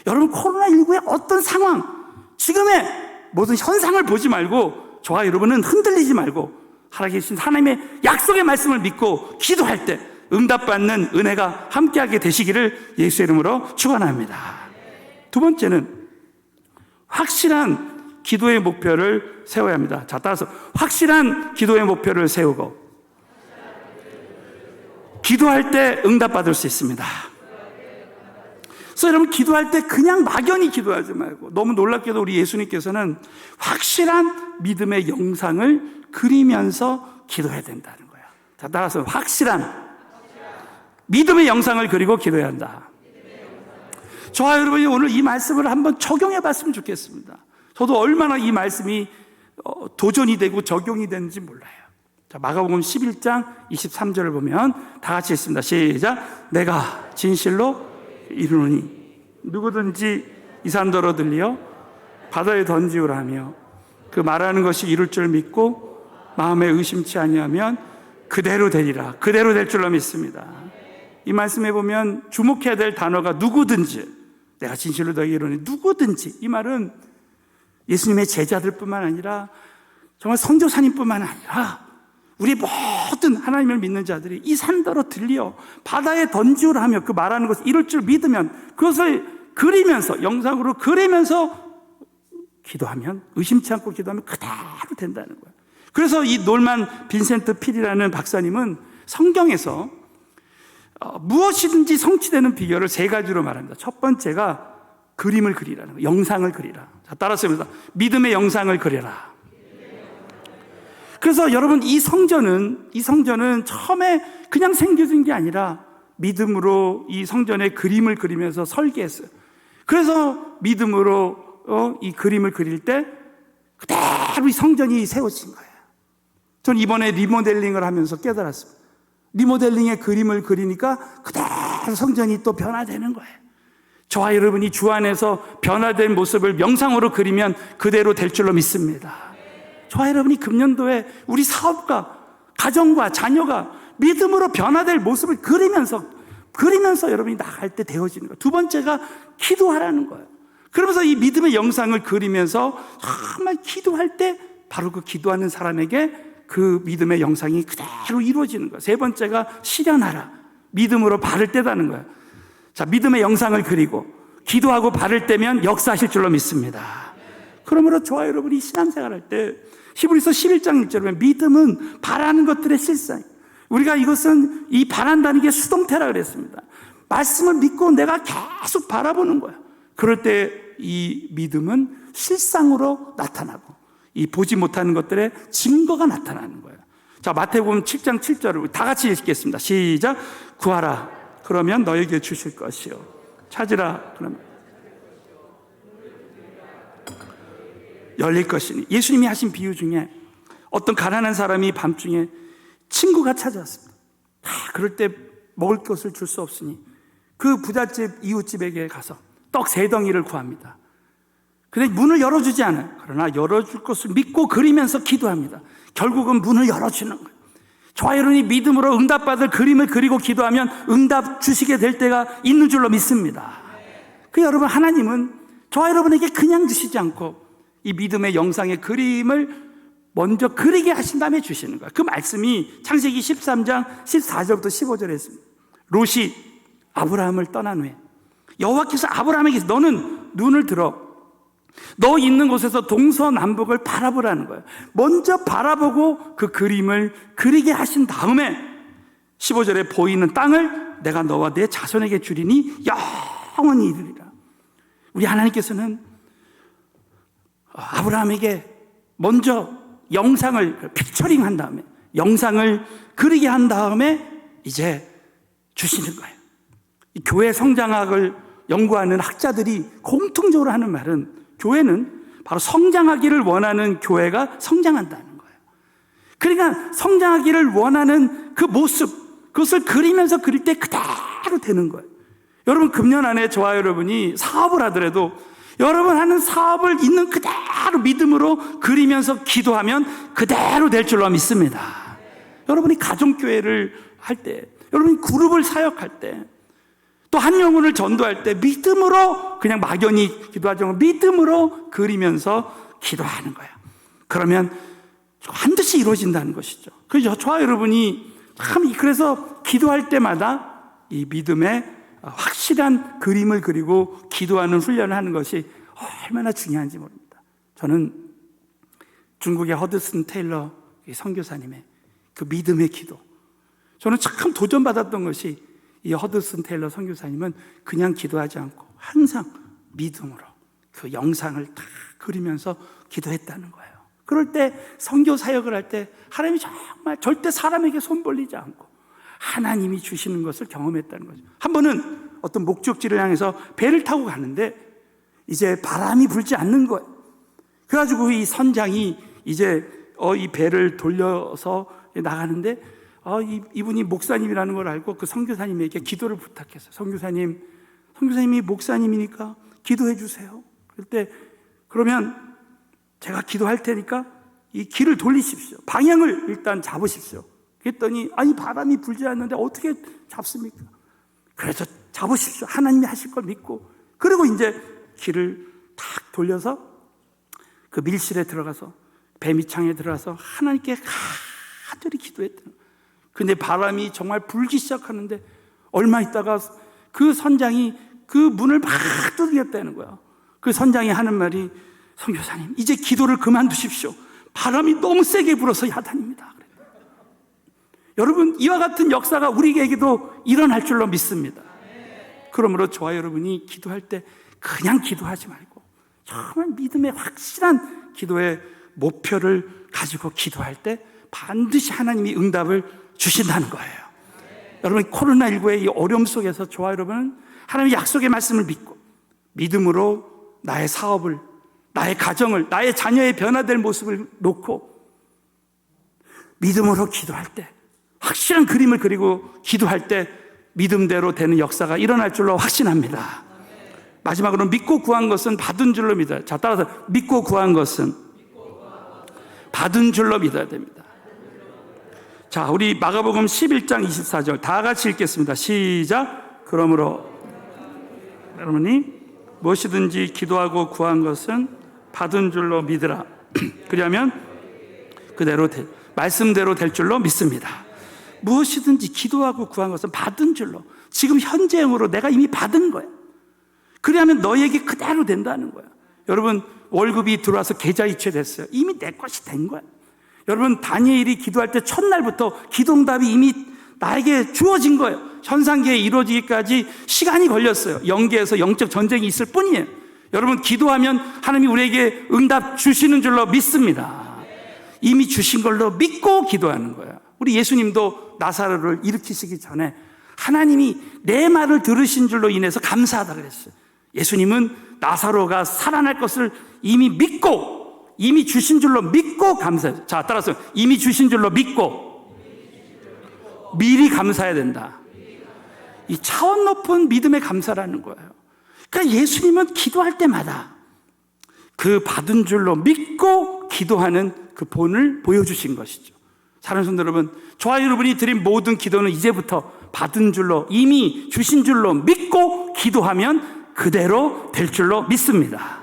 Speaker 1: 여러분 코로나19의 어떤 상황, 지금의 모든 현상을 보지 말고 저와 여러분은 흔들리지 말고 살아계신 하나님의 약속의 말씀을 믿고 기도할 때 응답받는 은혜가 함께하게 되시기를 예수의 이름으로 축원합니다. 두 번째는 확실한 기도의 목표를 세워야 합니다. 자, 따라서 확실한 기도의 목표를 세우고 기도할 때 응답받을 수 있습니다. 그래서 여러분, 기도할 때 그냥 막연히 기도하지 말고, 너무 놀랍게도 우리 예수님께서는 확실한 믿음의 영상을 그리면서 기도해야 된다는 거예요. 자, 따라서 확실한 믿음의 영상을 그리고 기도해야 한다. 저와 여러분이 오늘 이 말씀을 한번 적용해 봤으면 좋겠습니다. 저도 얼마나 이 말씀이 도전이 되고 적용이 되는지 몰라요. 자, 마가복음 11장 23절을 보면 다 같이 읽습니다. 시작. 내가 진실로 이르노니 누구든지 이 산더러 들려 바다에 던지우라 하며 그 말하는 것이 이룰 줄 믿고 마음에 의심치 아니하면 그대로 되리라. 그대로 될 줄로 믿습니다. 이 말씀에 보면 주목해야 될 단어가 누구든지, 내가 진실로 너에게 이르노니 누구든지. 이 말은 예수님의 제자들뿐만 아니라 정말 선교사님뿐만 아니라 우리 모든 하나님을 믿는 자들이 이 산더러 들려 바다에 던지우라 하며 그 말하는 것을 이룰 줄 믿으면 그것을 그리면서, 영상으로 그리면서 기도하면, 의심치 않고 기도하면 그대로 된다는 거예요. 그래서 이 놀만 빈센트 필이라는 박사님은 성경에서 무엇이든지 성취되는 비결을 세 가지로 말합니다. 첫 번째가 그림을 그리라는 거예요. 영상을 그리라. 자, 따라서 해봅니다. 믿음의 영상을 그려라. 그래서 여러분, 이 성전은 처음에 그냥 생겨진 게 아니라 믿음으로 이 성전의 그림을 그리면서 설계했어요. 그래서 믿음으로 이 그림을 그릴 때 그대로 이 성전이 세워진 거예요. 전 이번에 리모델링을 하면서 깨달았습니다. 리모델링의 그림을 그리니까 그대로 성전이 또 변화되는 거예요. 저와 여러분이 주 안에서 변화된 모습을 명상으로 그리면 그대로 될 줄로 믿습니다. 저와 여러분이 금년도에 우리 사업과 가정과 자녀가 믿음으로 변화될 모습을 그리면서 여러분이 나갈 때 되어지는 거예요. 두 번째가 기도하라는 거예요. 그러면서 이 믿음의 영상을 그리면서 정말 기도할 때 바로 그 기도하는 사람에게 그 믿음의 영상이 그대로 이루어지는 거예요. 세 번째가 실현하라. 믿음으로 발을 떼다는 거예요. 자, 믿음의 영상을 그리고 기도하고 발을 떼면 역사하실 줄로 믿습니다. 그러므로 저와 여러분이 신앙생활 할 때 히브리서 11장 1절에 보면 믿음은 바라는 것들의 실상. 우리가 이것은 이 바란다는 게 수동태라 그랬습니다. 말씀을 믿고 내가 계속 바라보는 거예요. 그럴 때 이 믿음은 실상으로 나타나고 이 보지 못하는 것들의 증거가 나타나는 거예요. 자, 마태복음 7장 7절을 다 같이 읽겠습니다. 시작. 구하라. 그러면 너에게 주실 것이요. 찾으라. 그러면 열릴 것이니. 예수님이 하신 비유 중에 어떤 가난한 사람이 밤중에 친구가 찾아왔습니다. 그럴 때 먹을 것을 줄 수 없으니 그 부잣집 이웃집에게 가서 떡 3덩이를 구합니다. 근데 문을 열어주지 않아요. 그러나 열어줄 것을 믿고 그리면서 기도합니다. 결국은 문을 열어주는 거예요. 저와 여러분이 믿음으로 응답받을 그림을 그리고 기도하면 응답 주시게 될 때가 있는 줄로 믿습니다. 그 여러분, 하나님은 저와 여러분에게 그냥 주시지 않고 이 믿음의 영상의 그림을 먼저 그리게 하신 다음에 주시는 거예요. 그 말씀이 창세기 13장 14절부터 15절에 있습니다. 롯이 아브라함을 떠난 후에 여호와께서 아브라함에게 너는 눈을 들어 너 있는 곳에서 동서남북을 바라보라는 거예요. 먼저 바라보고 그 그림을 그리게 하신 다음에 15절에 보이는 땅을 내가 너와 내 자손에게 주리니 영원히 이르리라. 우리 하나님께서는 아브라함에게 먼저 영상을 픽처링한 다음에 영상을 그리게 한 다음에 이제 주시는 거예요. 이 교회 성장학을 연구하는 학자들이 공통적으로 하는 말은 교회는 바로 성장하기를 원하는 교회가 성장한다는 거예요. 그러니까 성장하기를 원하는 그 모습, 그것을 그리면서 그릴 때 그대로 되는 거예요. 여러분, 금년 안에 저와 여러분이 사업을 하더라도 여러분 하는 사업을 있는 그대로 믿음으로 그리면서 기도하면 그대로 될 줄로 믿습니다. 여러분이 가정교회를 할 때, 여러분이 그룹을 사역할 때, 또 한 영혼을 전도할 때 믿음으로 그냥 막연히 기도하지 않고 믿음으로 그리면서 기도하는 거예요. 그러면 반드시 이루어진다는 것이죠. 그래서 저와 여러분이 참 그래서 기도할 때마다 이 믿음의 확실한 그림을 그리고 기도하는 훈련을 하는 것이 얼마나 중요한지 모릅니다. 저는 중국의 허드슨 테일러 선교사님의 그 믿음의 기도, 저는 참 도전받았던 것이 이 허드슨 테일러 선교사님은 그냥 기도하지 않고 항상 믿음으로 그 영상을 다 그리면서 기도했다는 거예요. 그럴 때 선교 사역을 할 때 하나님이 정말 절대 사람에게 손 벌리지 않고 하나님이 주시는 것을 경험했다는 거죠. 한 번은 어떤 목적지를 향해서 배를 타고 가는데 이제 바람이 불지 않는 거예요. 그래가지고 이 선장이 이제 이 배를 돌려서 나가는데 이분이 목사님이라는 걸 알고 그 선교사님에게 기도를 부탁했어요. 선교사님이 목사님이니까 기도해 주세요. 그럴 때 그러면 제가 기도할 테니까 이 길을 돌리십시오. 방향을 일단 잡으십시오. 그랬더니 아니 바람이 불지 않는데 어떻게 잡습니까? 그래서 잡으십시오. 하나님이 하실 걸 믿고. 그리고 이제 길을 탁 돌려서 그 밀실에 들어가서 배미창에 들어가서 하나님께 간절히 기도했대요. 근데 바람이 정말 불기 시작하는데 얼마 있다가 그 선장이 그 문을 막 두드렸다는 거야. 그 선장이 하는 말이 선교사님 이제 기도를 그만두십시오. 바람이 너무 세게 불어서 야단입니다. 여러분 이와 같은 역사가 우리에게도 일어날 줄로 믿습니다. 그러므로 저와 여러분이 기도할 때 그냥 기도하지 말고 정말 믿음의 확실한 기도의 목표를 가지고 기도할 때 반드시 하나님이 응답을 주신다는 거예요. 여러분 코로나19의 이 어려움 속에서 저와 여러분은 하나님의 약속의 말씀을 믿고 믿음으로 나의 사업을, 나의 가정을, 나의 자녀의 변화될 모습을 놓고 믿음으로 기도할 때 확실한 그림을 그리고 기도할 때 믿음대로 되는 역사가 일어날 줄로 확신합니다. 마지막으로 믿고 구한 것은 받은 줄로 믿어요. 자, 따라서 믿고 구한 것은 받은 줄로 믿어야 됩니다. 자, 우리 마가복음 11장 24절 다 같이 읽겠습니다. 시작. 그러므로 여러분이 무엇이든지 기도하고 구한 것은 받은 줄로 믿으라. 그러면 그대로 말씀대로 될 줄로 믿습니다. 무엇이든지 기도하고 구한 것은 받은 줄로, 지금 현재형으로 내가 이미 받은 거야. 그러면 너에게 그대로 된다는 거야. 여러분 월급이 들어와서 계좌 이체됐어요. 이미 내 것이 된 거야. 여러분 다니엘이 기도할 때 첫날부터 기도응답이 이미 나에게 주어진 거예요. 현상계에 이루어지기까지 시간이 걸렸어요. 영계에서 영적 전쟁이 있을 뿐이에요. 여러분 기도하면 하나님이 우리에게 응답 주시는 줄로 믿습니다. 이미 주신 걸로 믿고 기도하는 거예요. 우리 예수님도 나사로를 일으키시기 전에 하나님이 내 말을 들으신 줄로 인해서 감사하다 그랬어요. 예수님은 나사로가 살아날 것을 이미 믿고, 이미 주신 줄로 믿고 감사해요. 자, 따라서 이미 주신 줄로 믿고 미리 감사해야 된다. 이 차원 높은 믿음의 감사라는 거예요. 그러니까 예수님은 기도할 때마다 그 받은 줄로 믿고 기도하는 그 본을 보여주신 것이죠. 사랑하는 성도 여러분, 저와 여러분이 드린 모든 기도는 이제부터 받은 줄로, 이미 주신 줄로 믿고 기도하면 그대로 될 줄로 믿습니다.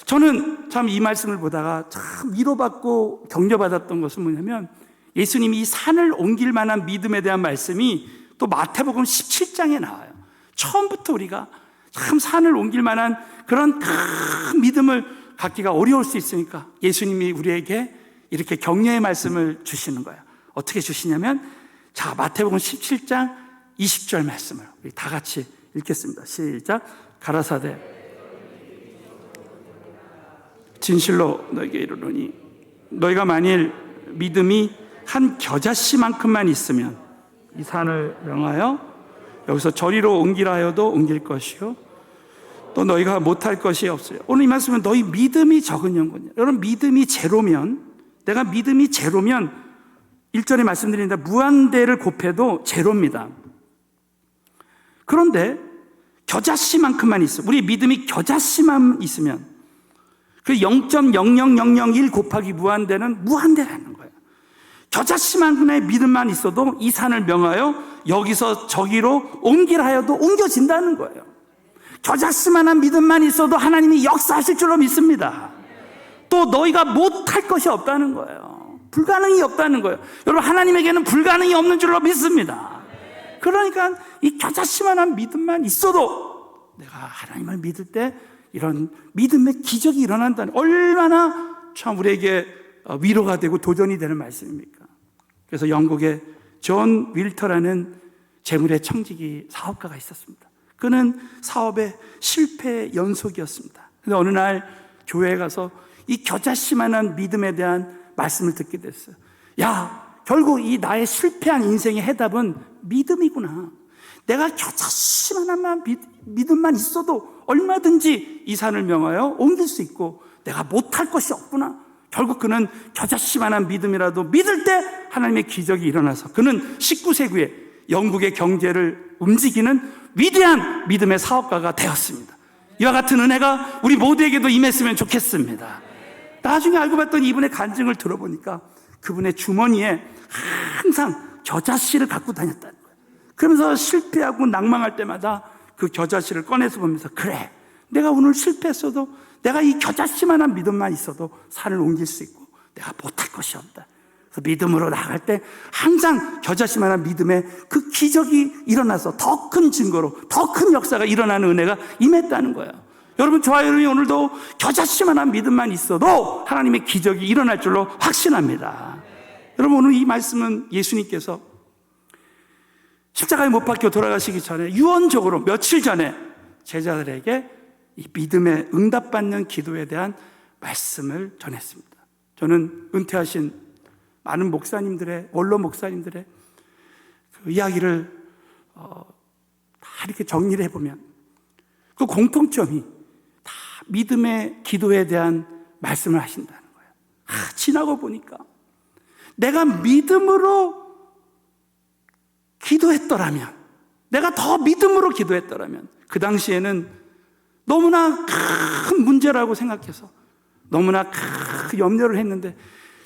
Speaker 1: 저는 참 이 말씀을 보다가 참 위로받고 격려받았던 것은 뭐냐면, 예수님이 이 산을 옮길 만한 믿음에 대한 말씀이 또 마태복음 17장에 나와요. 처음부터 우리가 참 산을 옮길 만한 그런 큰 믿음을 갖기가 어려울 수 있으니까 예수님이 우리에게 이렇게 격려의 말씀을 주시는 거예요. 어떻게 주시냐면, 자, 마태복음 17장 20절 말씀을 우리 다 같이 읽겠습니다. 시작. 가라사대 진실로 너에게 이르노니 너희가 만일 믿음이 한 겨자씨만큼만 있으면 이 산을 명하여 여기서 저리로 옮기라 하여도 옮길 것이요 또 너희가 못할 것이 없어요. 오늘 이 말씀은 너희 믿음이 적은 영혼이에요. 여러분 믿음이 제로면, 내가 믿음이 제로면 1절에 말씀드린다, 무한대를 곱해도 제로입니다. 그런데 겨자씨만큼만 있어, 우리 믿음이 겨자씨만 있으면 그 0.00001 곱하기 무한대는 무한대라는 거예요. 겨자씨만큼의 믿음만 있어도 이 산을 명하여 여기서 저기로 옮기라 하여도 옮겨진다는 거예요. 겨자씨만한 믿음만 있어도 하나님이 역사하실 줄로 믿습니다. 또 너희가 못할 것이 없다는 거예요. 불가능이 없다는 거예요. 여러분 하나님에게는 불가능이 없는 줄로 믿습니다. 그러니까 이 겨자씨만한 믿음만 있어도 내가 하나님을 믿을 때 이런 믿음의 기적이 일어난다는, 얼마나 참 우리에게 위로가 되고 도전이 되는 말씀입니까? 그래서 영국의 존 윌터라는 재물의 청지기 사업가가 있었습니다. 그는 사업의 실패의 연속이었습니다. 그런데 어느 날 교회에 가서 이 겨자씨만한 믿음에 대한 말씀을 듣게 됐어요. 야, 결국 이 나의 실패한 인생의 해답은 믿음이구나. 내가 겨자씨만한 믿음만 있어도 얼마든지 이 산을 명하여 옮길 수 있고 내가 못할 것이 없구나. 결국 그는 겨자씨만한 믿음이라도 믿을 때 하나님의 기적이 일어나서 그는 19세기에 영국의 경제를 움직이는 위대한 믿음의 사업가가 되었습니다. 이와 같은 은혜가 우리 모두에게도 임했으면 좋겠습니다. 나중에 알고 봤더니 이분의 간증을 들어보니까 그분의 주머니에 항상 겨자씨를 갖고 다녔다는 거예요. 그러면서 실패하고 낭망할 때마다 그 겨자씨를 꺼내서 보면서, 그래, 내가 오늘 실패했어도 내가 이 겨자씨만한 믿음만 있어도 산을 옮길 수 있고 내가 못할 것이 없다. 그래서 믿음으로 나갈 때 항상 겨자씨만한 믿음에 그 기적이 일어나서 더 큰 증거로 더 큰 역사가 일어나는 은혜가 임했다는 거예요. 여러분, 저와 여러분이 오늘도 겨자씨만한 믿음만 있어도 하나님의 기적이 일어날 줄로 확신합니다. 여러분, 오늘 이 말씀은 예수님께서 십자가에 못 박혀 돌아가시기 전에 유언적으로 며칠 전에 제자들에게 이 믿음에 응답받는 기도에 대한 말씀을 전했습니다. 저는 은퇴하신 많은 목사님들의, 원로 목사님들의 그 이야기를 다 이렇게 정리를 해보면 그 공통점이 다 믿음의 기도에 대한 말씀을 하신다는 거예요. 지나고 보니까 내가 믿음으로 기도했더라면, 내가 더 믿음으로 기도했더라면, 그 당시에는 너무나 큰 문제라고 생각해서 너무나 큰 염려를 했는데,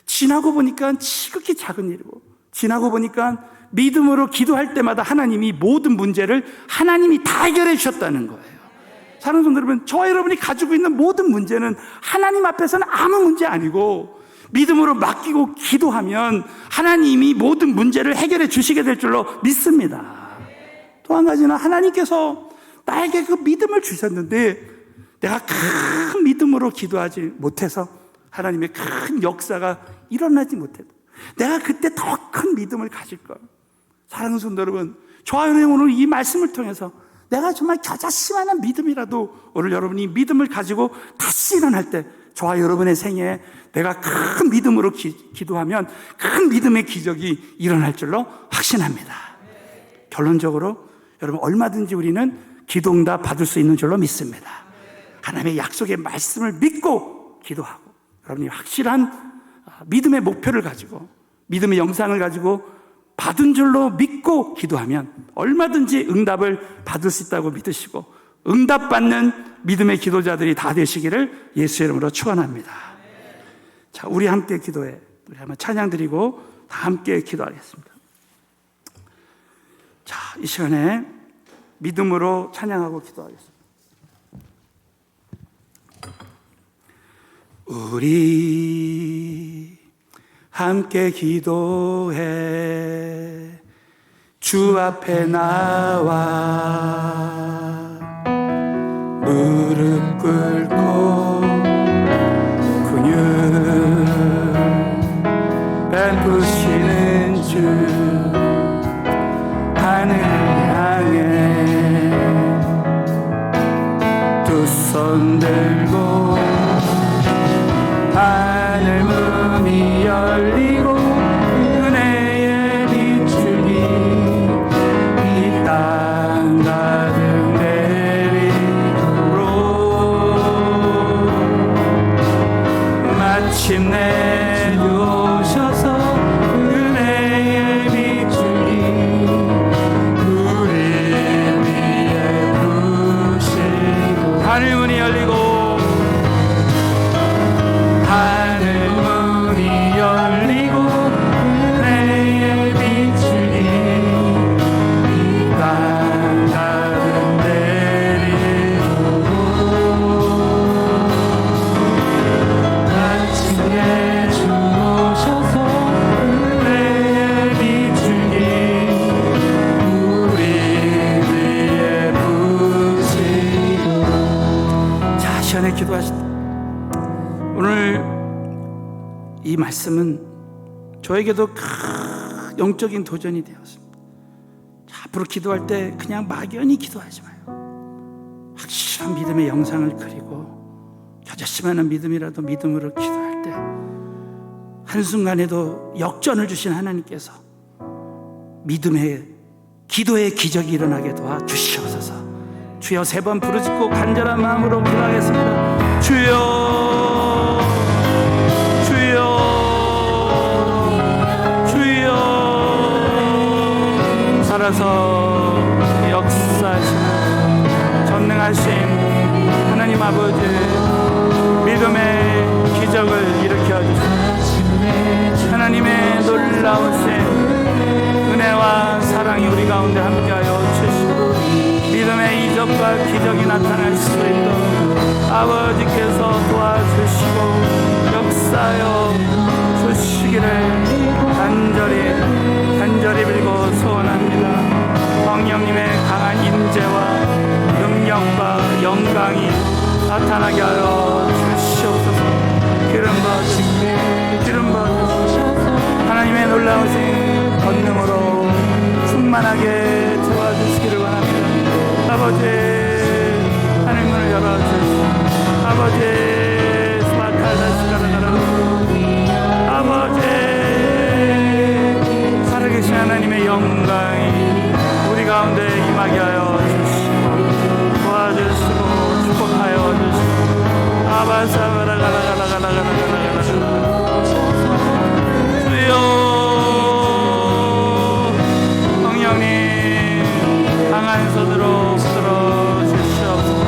Speaker 1: 지나고 보니까 지극히 작은 일이고, 지나고 보니까 믿음으로 기도할 때마다 하나님이 모든 문제를 하나님이 다 해결해 주셨다는 거예요. 사랑하는 성도 여러분, 저와 여러분이 가지고 있는 모든 문제는 하나님 앞에서는 아무 문제 아니고, 믿음으로 맡기고 기도하면 하나님이 모든 문제를 해결해 주시게 될 줄로 믿습니다. 또 한 가지는 하나님께서 나에게 그 믿음을 주셨는데 내가 큰 믿음으로 기도하지 못해서 하나님의 큰 역사가 일어나지 못해도 내가 그때 더 큰 믿음을 가질 걸. 사랑하는 성도 여러분, 저와 여러분 오늘 이 말씀을 통해서 내가 정말 겨자씨만한 믿음이라도 오늘 여러분이 믿음을 가지고 다시 일어날 때 저와 여러분의 생애에 내가 큰 믿음으로 기도하면 큰 믿음의 기적이 일어날 줄로 확신합니다. 결론적으로 여러분, 얼마든지 우리는 기도응답 받을 수 있는 줄로 믿습니다. 하나님의 약속의 말씀을 믿고 기도하고 여러분이 확실한 믿음의 목표를 가지고 믿음의 영상을 가지고 받은 줄로 믿고 기도하면 얼마든지 응답을 받을 수 있다고 믿으시고 응답받는 믿음의 기도자들이 다 되시기를 예수의 이름으로 축원합니다. 자, 우리 함께 기도해. 우리 한번 찬양 드리고 다 함께 기도하겠습니다. 자, 이 시간에 믿음으로 찬양하고 기도하겠습니다. 우리 함께 기도해. 주 앞에 나와 무릎 꿇고 근육 베푸시는 주 하늘 향해 두 손 들고 하늘 문이 열리고 은혜의 비추기 이 땅 가득 내리도록 마침내 오셔서 은혜의 비추기 우리 위에 부시고 하늘 문이 열리고 하늘 문이 열리고 은혜의 비추기 이 땅 가득 내리고 마침내 주 오셔서 은혜의 비추기 우리 위에 부시고. 자, 시원하게 기도하시다. 오늘 이 말씀은 저에게도 큰 영적인 도전이 되었습니다. 자, 앞으로 기도할 때 그냥 막연히 기도하지 마요. 확실한 믿음의 영상을 그리고 겨자씨만한 믿음이라도 믿음으로 기도할 때 한순간에도 역전을 주신 하나님께서 믿음의 기도의 기적이 일어나게 도와주시옵소서. 주여, 3번 부르짖고 간절한 마음으로 기도하겠습니다. 주여, 살아서 역사하시는 전능하신 하나님 아버지, 믿음의 기적을 역사하여 주시기를 간절히 빌고 소원합니다. 성령님의 강한 임재와 능력과 영광이 나타나게 하여 주시옵소서. 기름 받으시고 하나님의 놀라우신 권능으로 충만하게 채워주시기를 원합니다. 아버지, 하늘 문을 열어주시고 아버지, 스마타다시가라가라 아버지, 살아계신 하나님의 영광이 우리 가운데 임하게 하여 주시고 도와주시고 축복하여 주시고 아바사바라가라가라가라가라가라가라 주여, 성령님 강한 손으로 붙들어 주시옵소서.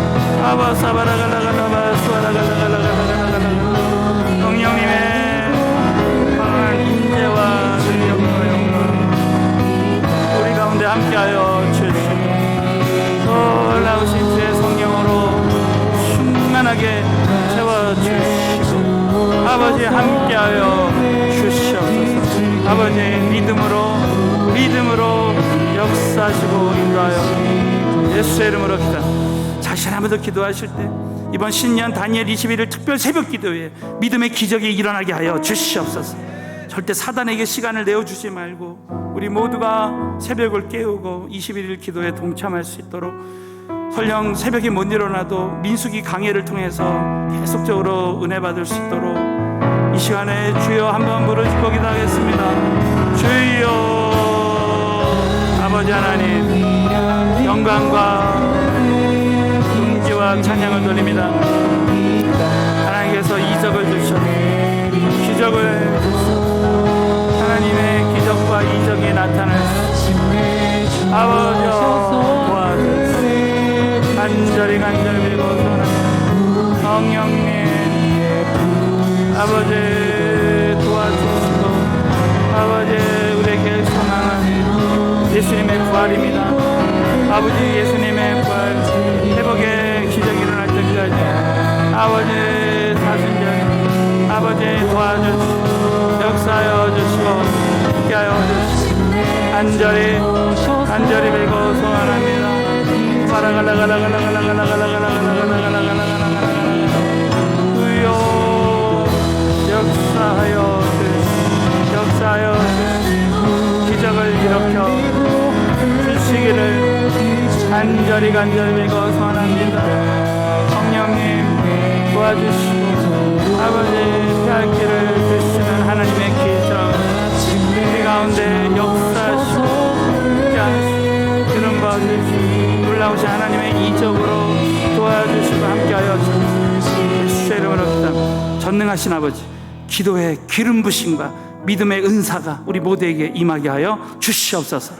Speaker 1: 아바사바라가라가라바 수아라가라가라가라가라가라 성령님의 강한 인재와 능력과 영광 우리 가운데 함께하여 주시고 놀라우신 주의 성령으로 충만하게 채워주시고 아버지 함께하여 주시옵소서. 아버지 믿음으로 역사하시고 인도하여 예수의 이름으로 기도합니다. 다시 한번 기도하실 때 이번 신년 다니엘 21일 특별 새벽 기도에 믿음의 기적이 일어나게 하여 주시옵소서. 절대 사단에게 시간을 내어주지 말고 우리 모두가 새벽을 깨우고 21일 기도에 동참할 수 있도록 설령 새벽에 못 일어나도 민수기 강해를 통해서 계속적으로 은혜 받을 수 있도록 이 시간에 주여 한번 부르짖고 기도하겠습니다. 주여, 아버지 하나님 영광과 존귀와 찬양을 돌립니다. 하나님께서 이적을 주셔서 기적을 주셔서 하나님의 기적과 이적이 나타날 수 있습니다. 아버지 도와주시고 간절히 빌고 소원합니다. 성령님 아버지 도와주시고 아버지 우리에게 소망하는 예수님의 부활입니다. 아버지 예수님의 부활 회복의 기적이 일어날 때까지 아버지 사순절 아버지 도와주시고 역사하여 주시고 함께하여 주시고 간절히 빌고 소원합니다. 주여 역사하여 주시고 기적을 일으켜 주시기를 간절히 빌고 소원합니다. 성령님 도와주시고 아버지 피할 길을 주시는 하나님의 기적 우리 가운데 역사하시고 기름 받으시고 놀라우신 하나님의 이적으로 도와주시고 함께하여 주시고 예수의 이름으로 기도합니다. 전능하신 아버지, 기도의 기름 부심과 믿음의 은사가 우리 모두에게 임하게 하여 주시옵소서.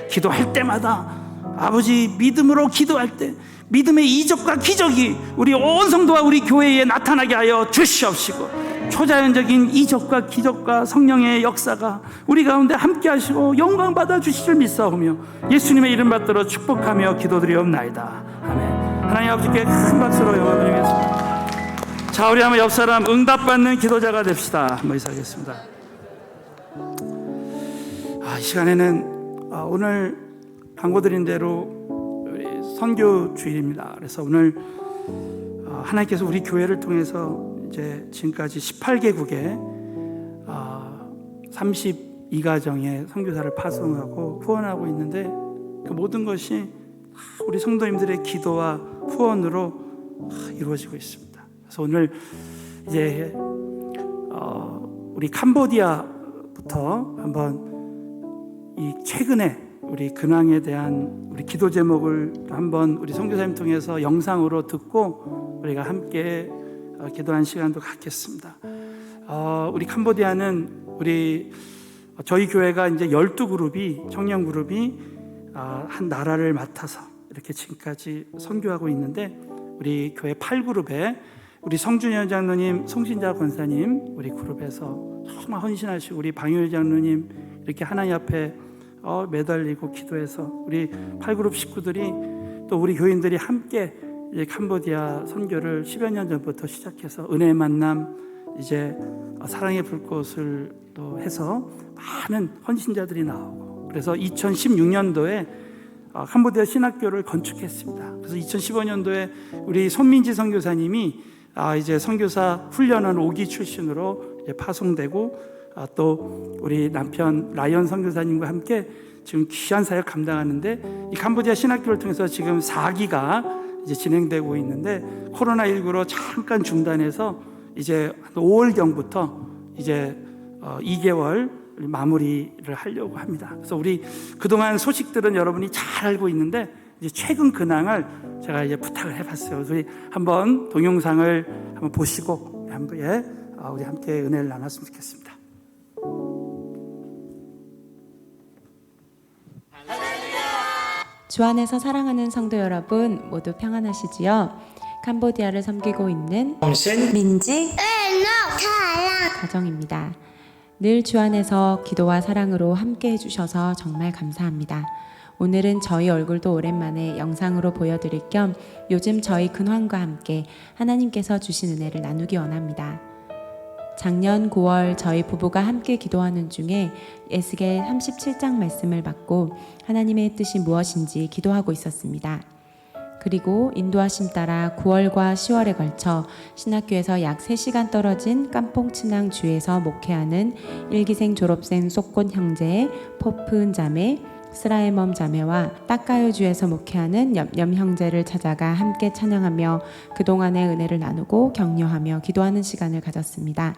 Speaker 1: 기도할 때마다 아버지 믿음으로 기도할 때 믿음의 이적과 기적이 우리 온 성도와 우리 교회에 나타나게 하여 주시옵시고 초자연적인 이적과 기적과 성령의 역사가 우리 가운데 함께 하시고 영광 받아 주실 줄 믿사오며 예수님의 이름 받들어 축복하며 기도드리옵나이다. 아멘. 하나님 아버지께 큰 박수로 영광 드리겠습니다. 자, 우리 한번 옆 사람 응답받는 기도자가 됩시다. 한번 인사하겠습니다. 이 시간에는 오늘 광고드린 대로 우리 선교 주일입니다. 그래서 오늘 하나님께서 우리 교회를 통해서 이제 지금까지 18개국에 32가정의 선교사를 파송하고 후원하고 있는데 그 모든 것이 우리 성도님들의 기도와 후원으로 이루어지고 있습니다. 그래서 오늘 이제 우리 캄보디아부터 한번 이 최근에 우리 근황에 대한 우리 기도 제목을 한번 우리 선교사님 통해서 영상으로 듣고 우리가 함께 기도한 시간도 갖겠습니다. 우리 캄보디아는 저희 교회가 이제 12그룹이 청년 그룹이 한 나라를 맡아서 이렇게 지금까지 선교하고 있는데 우리 교회 8그룹에 우리 성준현 장로님, 송신자 권사님 우리 그룹에서 정말 헌신하시고 우리 방효일 장로님 이렇게 하나님 앞에 매달리고 기도해서 우리 8그룹 식구들이 또 우리 교인들이 함께 캄보디아 선교를 10여 년 전부터 시작해서 은혜의 만남 이제 사랑의 불꽃을 또 해서 많은 헌신자들이 나오고, 그래서 2016년도에 캄보디아 신학교를 건축했습니다. 그래서 2015년도에 우리 손민지 선교사님이 이제 선교사 훈련한 5기 출신으로 이제 파송되고, 또 우리 남편 라이언 선교사님과 함께 지금 귀한 사역 감당하는데, 이 캄보디아 신학교를 통해서 지금 4기가 이제 진행되고 있는데, 코로나19로 잠깐 중단해서 이제 5월경부터 이제 2개월 마무리를 하려고 합니다. 그래서 우리 그동안 소식들은 여러분이 잘 알고 있는데, 이제 최근 근황을 제가 이제 부탁을 해봤어요. 그래서 우리 한번 동영상을 한번 보시고 우리 함께 은혜를 나눴으면 좋겠습니다.
Speaker 3: 주 안에서 사랑하는 성도 여러분, 모두 평안하시지요? 캄보디아를 섬기고 있는 민지 가정입니다. 늘 주 안에서 기도와 사랑으로 함께 해주셔서 정말 감사합니다. 오늘은 저희 얼굴도 오랜만에 영상으로 보여드릴 겸 요즘 저희 근황과 함께 하나님께서 주신 은혜를 나누기 원합니다. 작년 9월 저희 부부가 함께 기도하는 중에 에스겔 37장 말씀을 받고 하나님의 뜻이 무엇인지 기도하고 있었습니다. 그리고 인도하심 따라 9월과 10월에 걸쳐 신학교에서 약 3시간 떨어진 깜퐁치낭 주에서 목회하는 1기생 졸업생 속곤 형제의 포프은 자매, 스라에멈 자매와 따까요 주에서 목회하는 엽념 형제를 찾아가 함께 찬양하며 그동안의 은혜를 나누고 격려하며 기도하는 시간을 가졌습니다.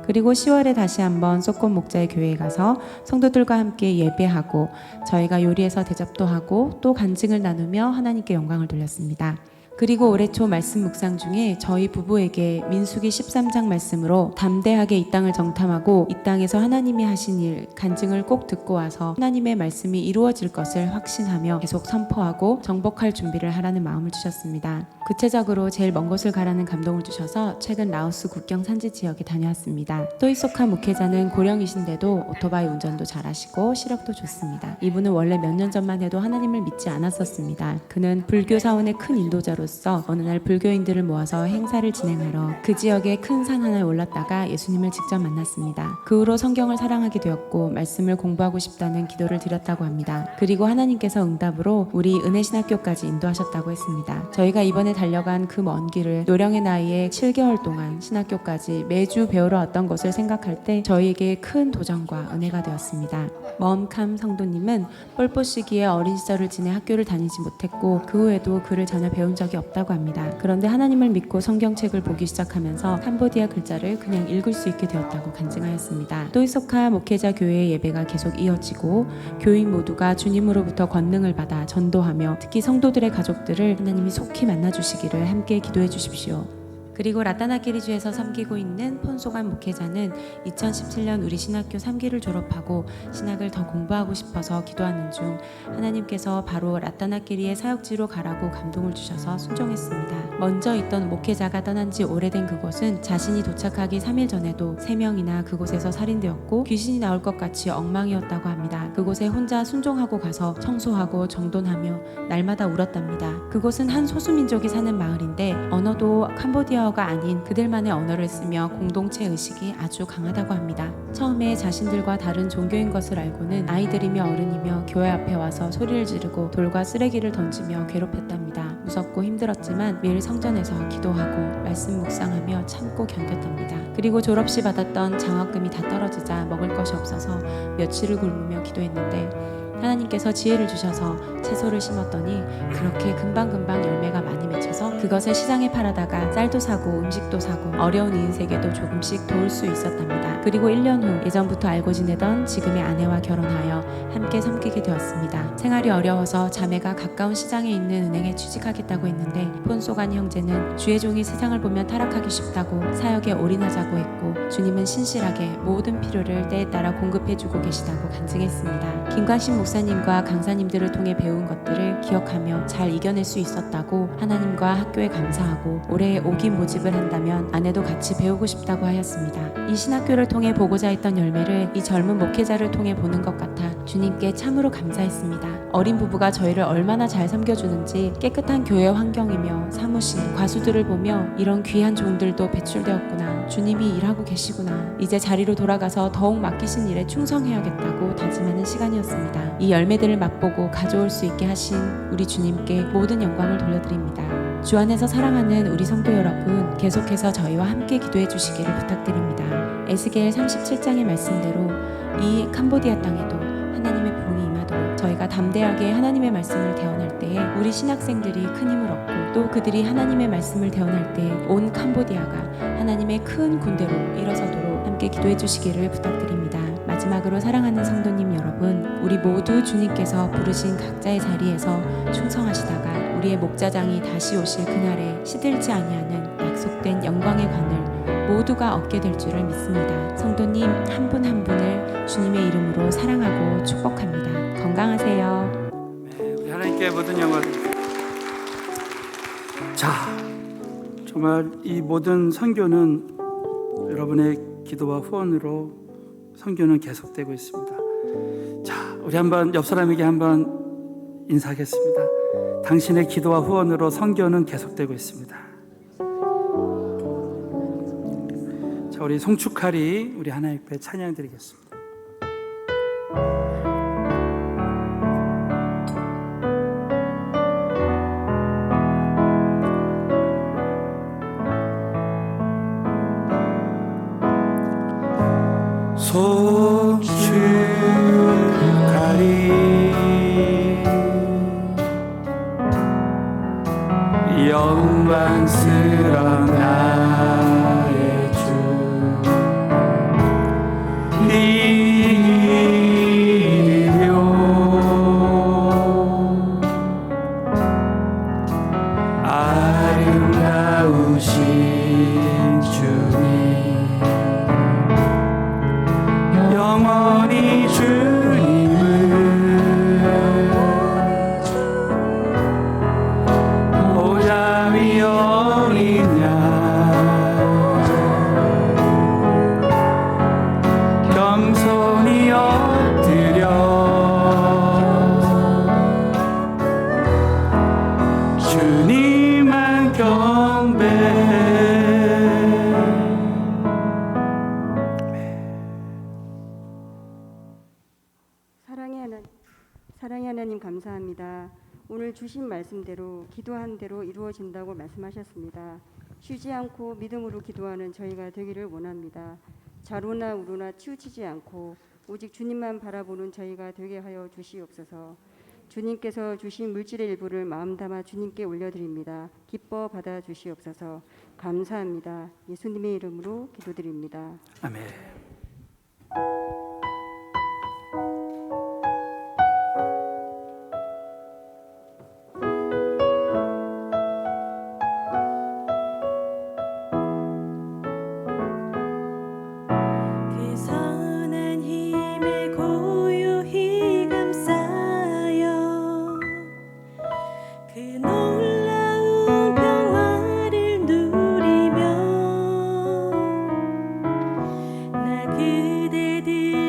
Speaker 3: 그리고 10월에 다시 한번 속곤 목자의 교회에 가서 성도들과 함께 예배하고 저희가 요리해서 대접도 하고 또 간증을 나누며 하나님께 영광을 돌렸습니다. 그리고 올해 초 말씀 묵상 중에 저희 부부에게 민수기 13장 말씀으로 담대하게 이 땅을 정탐하고 이 땅에서 하나님이 하신 일 간증을 꼭 듣고 와서 하나님의 말씀이 이루어질 것을 확신하며 계속 선포하고 정복할 준비를 하라는 마음을 주셨습니다. 구체적으로 제일 먼 곳을 가라는 감동을 주셔서 최근 라오스 국경 산지 지역에 다녀왔습니다. 또이소카 목회자는 고령이신데도 오토바이 운전도 잘하시고 시력도 좋습니다. 이분은 원래 몇 년 전만 해도 하나님을 믿지 않았었습니다. 그는 불교 사원의 큰 인도자로서 어느 날 불교인들을 모아서 행사를 진행하러 그 지역의 큰 산 하나에 올랐다가 예수님을 직접 만났습니다. 그 후로 성경을 사랑하게 되었고 말씀을 공부하고 싶다는 기도를 드렸다고 합니다. 그리고 하나님께서 응답으로 우리 은혜신학교까지 인도하셨다고 했습니다. 저희가 이번에 달려간 그 먼 길을 노령의 나이에 7개월 동안 신학교까지 매주 배우러 왔던 것을 생각할 때 저희에게 큰 도전과 은혜가 되었습니다. 멈캄 성도님은 폴포 시기에 어린 시절을 지내 학교를 다니지 못했고 그 후에도 글을 전혀 배운 적이 없다고 합니다. 그런데 하나님을 믿고 성경책을 보기 시작하면서 캄보디아 글자를 그냥 읽을 수 있게 되었다고 간증하였습니다. 또이소카 목회자 교회의 예배가 계속 이어지고 교인 모두가 주님으로부터 권능을 받아 전도하며 특히 성도들의 가족들을 하나님이 속히 만나주시기를 함께 기도해 주십시오. 그리고 라타나키리주에서 섬기고 있는 폰소간 목회자는 2017년 우리 신학교 3기를 졸업하고 신학을 더 공부하고 싶어서 기도하는 중 하나님께서 바로 라타나키리의 사역지로 가라고 감동을 주셔서 순종했습니다. 먼저 있던 목회자가 떠난 지 오래된 그곳은 자신이 도착하기 3일 전에도 3명이나 그곳에서 살인되었고 귀신이 나올 것 같이 엉망이었다고 합니다. 그곳에 혼자 순종하고 가서 청소하고 정돈하며 날마다 울었답니다. 그곳은 한 소수민족이 사는 마을인데 언어도 캄보디아어가 아닌 그들만의 언어를 쓰며 공동체 의식이 아주 강하다고 합니다. 처음에 자신들과 다른 종교인 것을 알고는 아이들이며 어른이며 교회 앞에 와서 소리를 지르고 돌과 쓰레기를 던지며 괴롭혔답니다. 무섭고 힘들었지만 매일 성전에서 기도하고 말씀 묵상하며 참고 견뎠답니다. 그리고 졸업시 받았던 장학금이 다 떨어지자 먹을 것이 없어서 며칠을 굶으며 기도했는데 하나님께서 지혜를 주셔서 채소를 심었더니 그렇게 금방금방 열매가 많이 맺혀서 그것을 시장에 팔아다가 쌀도 사고 음식도 사고 어려운 이웃에게도 조금씩 도울 수 있었답니다. 그리고 1년 후 예전부터 알고 지내던 지금의 아내와 결혼하여 함께 섬기게 되었습니다. 생활이 어려워서 자매가 가까운 시장에 있는 은행에 취직하겠다고 했는데 폰소간 형제는 주의 종이 세상을 보면 타락하기 쉽다고 사역에 올인하자고 했고 주님은 신실하게 모든 필요를 때에 따라 공급해주고 계시다고 간증했습니다. 김광신 목사님과 강사님들을 통해 배운 것들을 기억하며 잘 이겨낼 수 있었다고 하나님과 학교에 감사하고 올해 5기 모집을 한다면 아내도 같이 배우고 싶다고 하였습니다. 이 신학교를 통해 보고자 했던 열매를 이 젊은 목회자를 통해 보는 것 같아 주님께 참으로 감사했습니다. 어린 부부가 저희를 얼마나 잘 섬겨주는지 깨끗한 교회 환경이며 사무실, 과수들을 보며 이런 귀한 종들도 배출되었구나. 주님이 일하고 계시구나. 이제 자리로 돌아가서 더욱 맡기신 일에 충성해야겠다고 다짐하는 시간이었습니다. 이 열매들을 맛보고 가져올 수 있게 하신 우리 주님께 모든 영광을 돌려드립니다. 주 안에서 사랑하는 우리 성도 여러분, 계속해서 저희와 함께 기도해 주시기를 부탁드립니다. 에스겔 37장의 말씀대로 이 캄보디아 땅에도 하나님의 복이 임하도록 저희가 담대하게 하나님의 말씀을 대언할 때에 우리 신학생들이 큰 힘을 얻고 또 그들이 하나님의 말씀을 대언할 때 온 캄보디아가 하나님의 큰 군대로 일어서도록 함께 기도해 주시기를 부탁드립니다. 마지막으로 사랑하는 성도님 여러분, 우리 모두 주님께서 부르신 각자의 자리에서 충성하시다가 우리의 목자장이 다시 오실 그날에 시들지 아니하는 약속된 영광의 관을 모두가 얻게 될 줄을 믿습니다. 성도님 한 분 한 분을 주님의 이름으로 사랑하고 축복합니다. 건강하세요.
Speaker 1: 우리 하나님께 모든 영광. 자, 정말 이 모든 선교는 여러분의 기도와 후원으로 선교는 계속되고 있습니다. 자, 우리 한번 옆 사람에게 한번 인사하겠습니다. 당신의 기도와 후원으로 선교는 계속되고 있습니다. 자, 우리 송축하리 우리 하나님 앞에 찬양 드리겠습니다. 송축하리 영광스러운 나의 주 네 이름이요 아름다우신 주님 영원히 주님을 보좌 위 어린 양 겸손히 엎드려 주님만 경배해.
Speaker 4: 사랑의 하나님 감사합니다. 오늘 주신 말씀대로 기도한 대로 이루어진다고 말씀하셨습니다. 쉬지 않고 믿음으로 기도하는 저희가 되기를 원합니다. 좌로나 우로나 치우치지 않고 오직 주님만 바라보는 저희가 되게 하여 주시옵소서. 주님께서 주신 물질의 일부를 마음 담아 주님께 올려드립니다. 기뻐 받아 주시옵소서. 감사합니다. 예수님의 이름으로 기도드립니다.
Speaker 1: 아멘.
Speaker 5: 그대들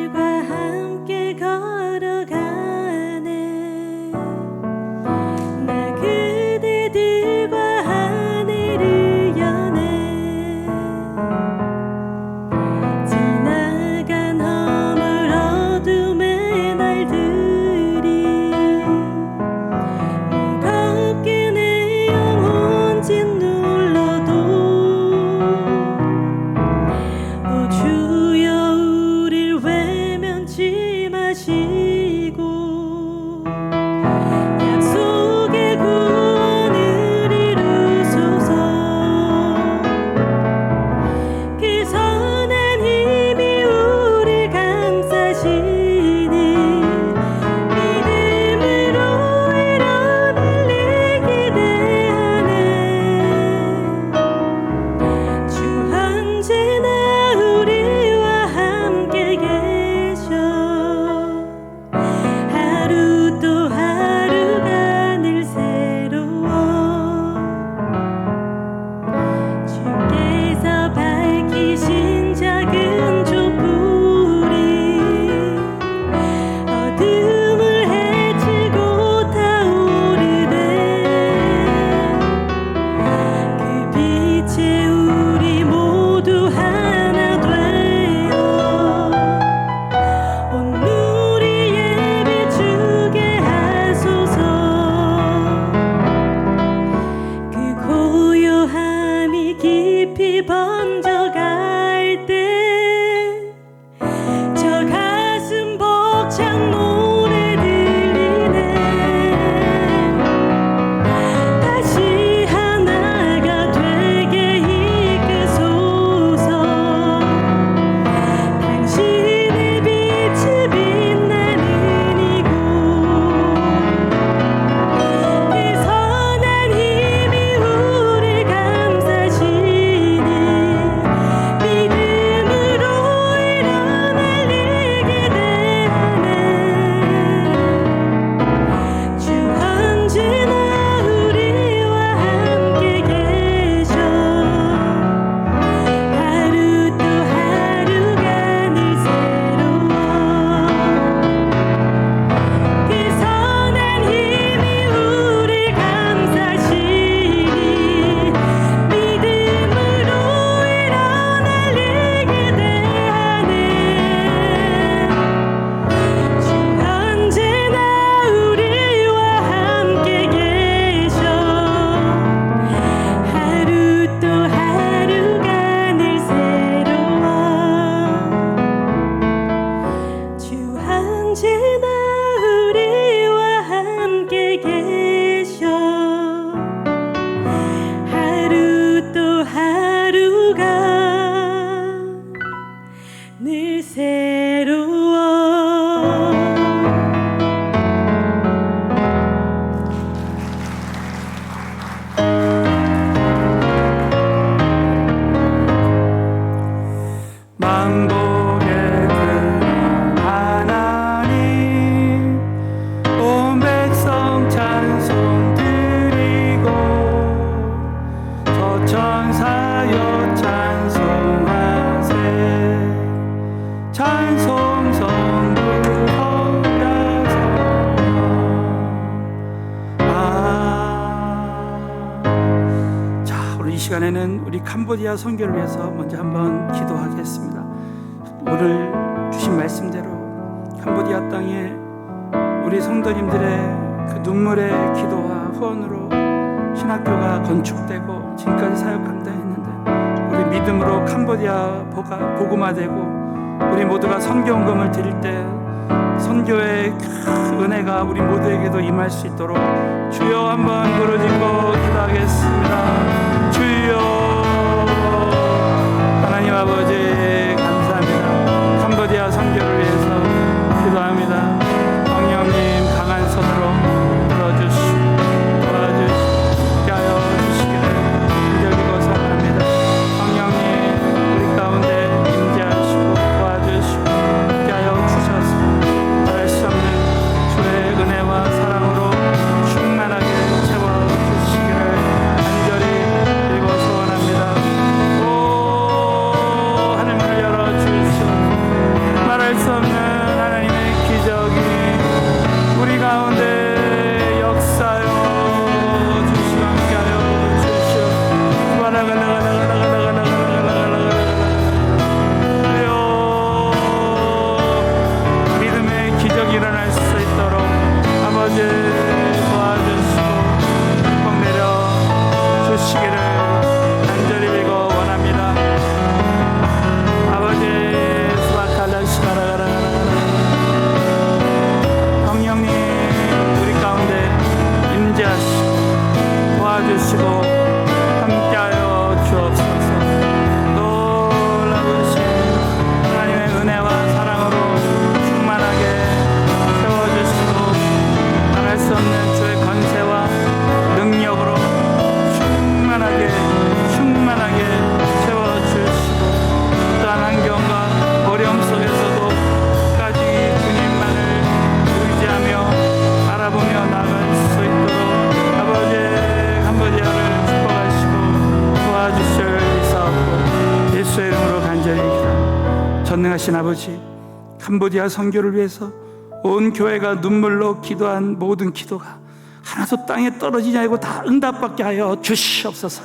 Speaker 5: 새로워
Speaker 1: 만복의 근원 하나님 온 백성 찬송 드리고 저천사여 찬송하세 찬송 성부 성자서 자, 오늘 이 시간에는 우리 캄보디아 선교를 위해서 먼저 한번 기도하겠습니다. 오늘 주신 말씀대로 캄보디아 땅에 우리 성도님들의 그 눈물의 기도와 후원으로 신학교가 건축되고 지금까지 사역 감당했는데 우리 믿음으로 캄보디아 복음화되고 우리 모두가 선교헌금을 드릴 때 선교의 큰 은혜가 우리 모두에게도 임할 수 있도록 주여 한번 부르짖고 기도하겠습니다. 주여 하나님 아버지 감사합니다. 캄보디아 선교를 위해서 기도합니다. 황영님 강한 손으로 들어주시고 도와주시게 하여 주시기를 간절히 고사합니다. 황영님 우리 가운데 임재하시고 도와주시고 함께 하여 주셔서 말할 수 없는 주의 은혜와 사랑으로 충만하게 채워주시기를 간절히 그리고 소원합니다. 오 하늘문을 열어주시옵소서. 말할 수 없는 하나님의 기적이 우리 가운데 역사여 주시고 함께하여 주시오. 믿음의 기적이 일어날 수 있도록 아버지 도와주시고 복 내려 주시기를 간절히 빌고 원합니다. 아버지 성령님 우리 가운데 임재하시고 도와주시고 함께하여 주옵소서. 놀라우신 하나님의 은혜와 사랑으로 충만하게 채워주시고 말할 수 없는 주의 권세와 능력으로 충만하게 채워주시고 또한 환경과 어려움 속에서도 끝까지 주님만을 의지하며 바라보며 나아갈 수 있도록 아버지 캄보디아를 축복하시고 도와주실 있사옵고 예수의 이름으로 간절히 기도합니다. 전능하신 아버지 캄보디아 선교를 위해서 온 교회가 눈물로 기도한 모든 기도가 하나도 땅에 떨어지지 않고 다 응답받게 하여 주시옵소서.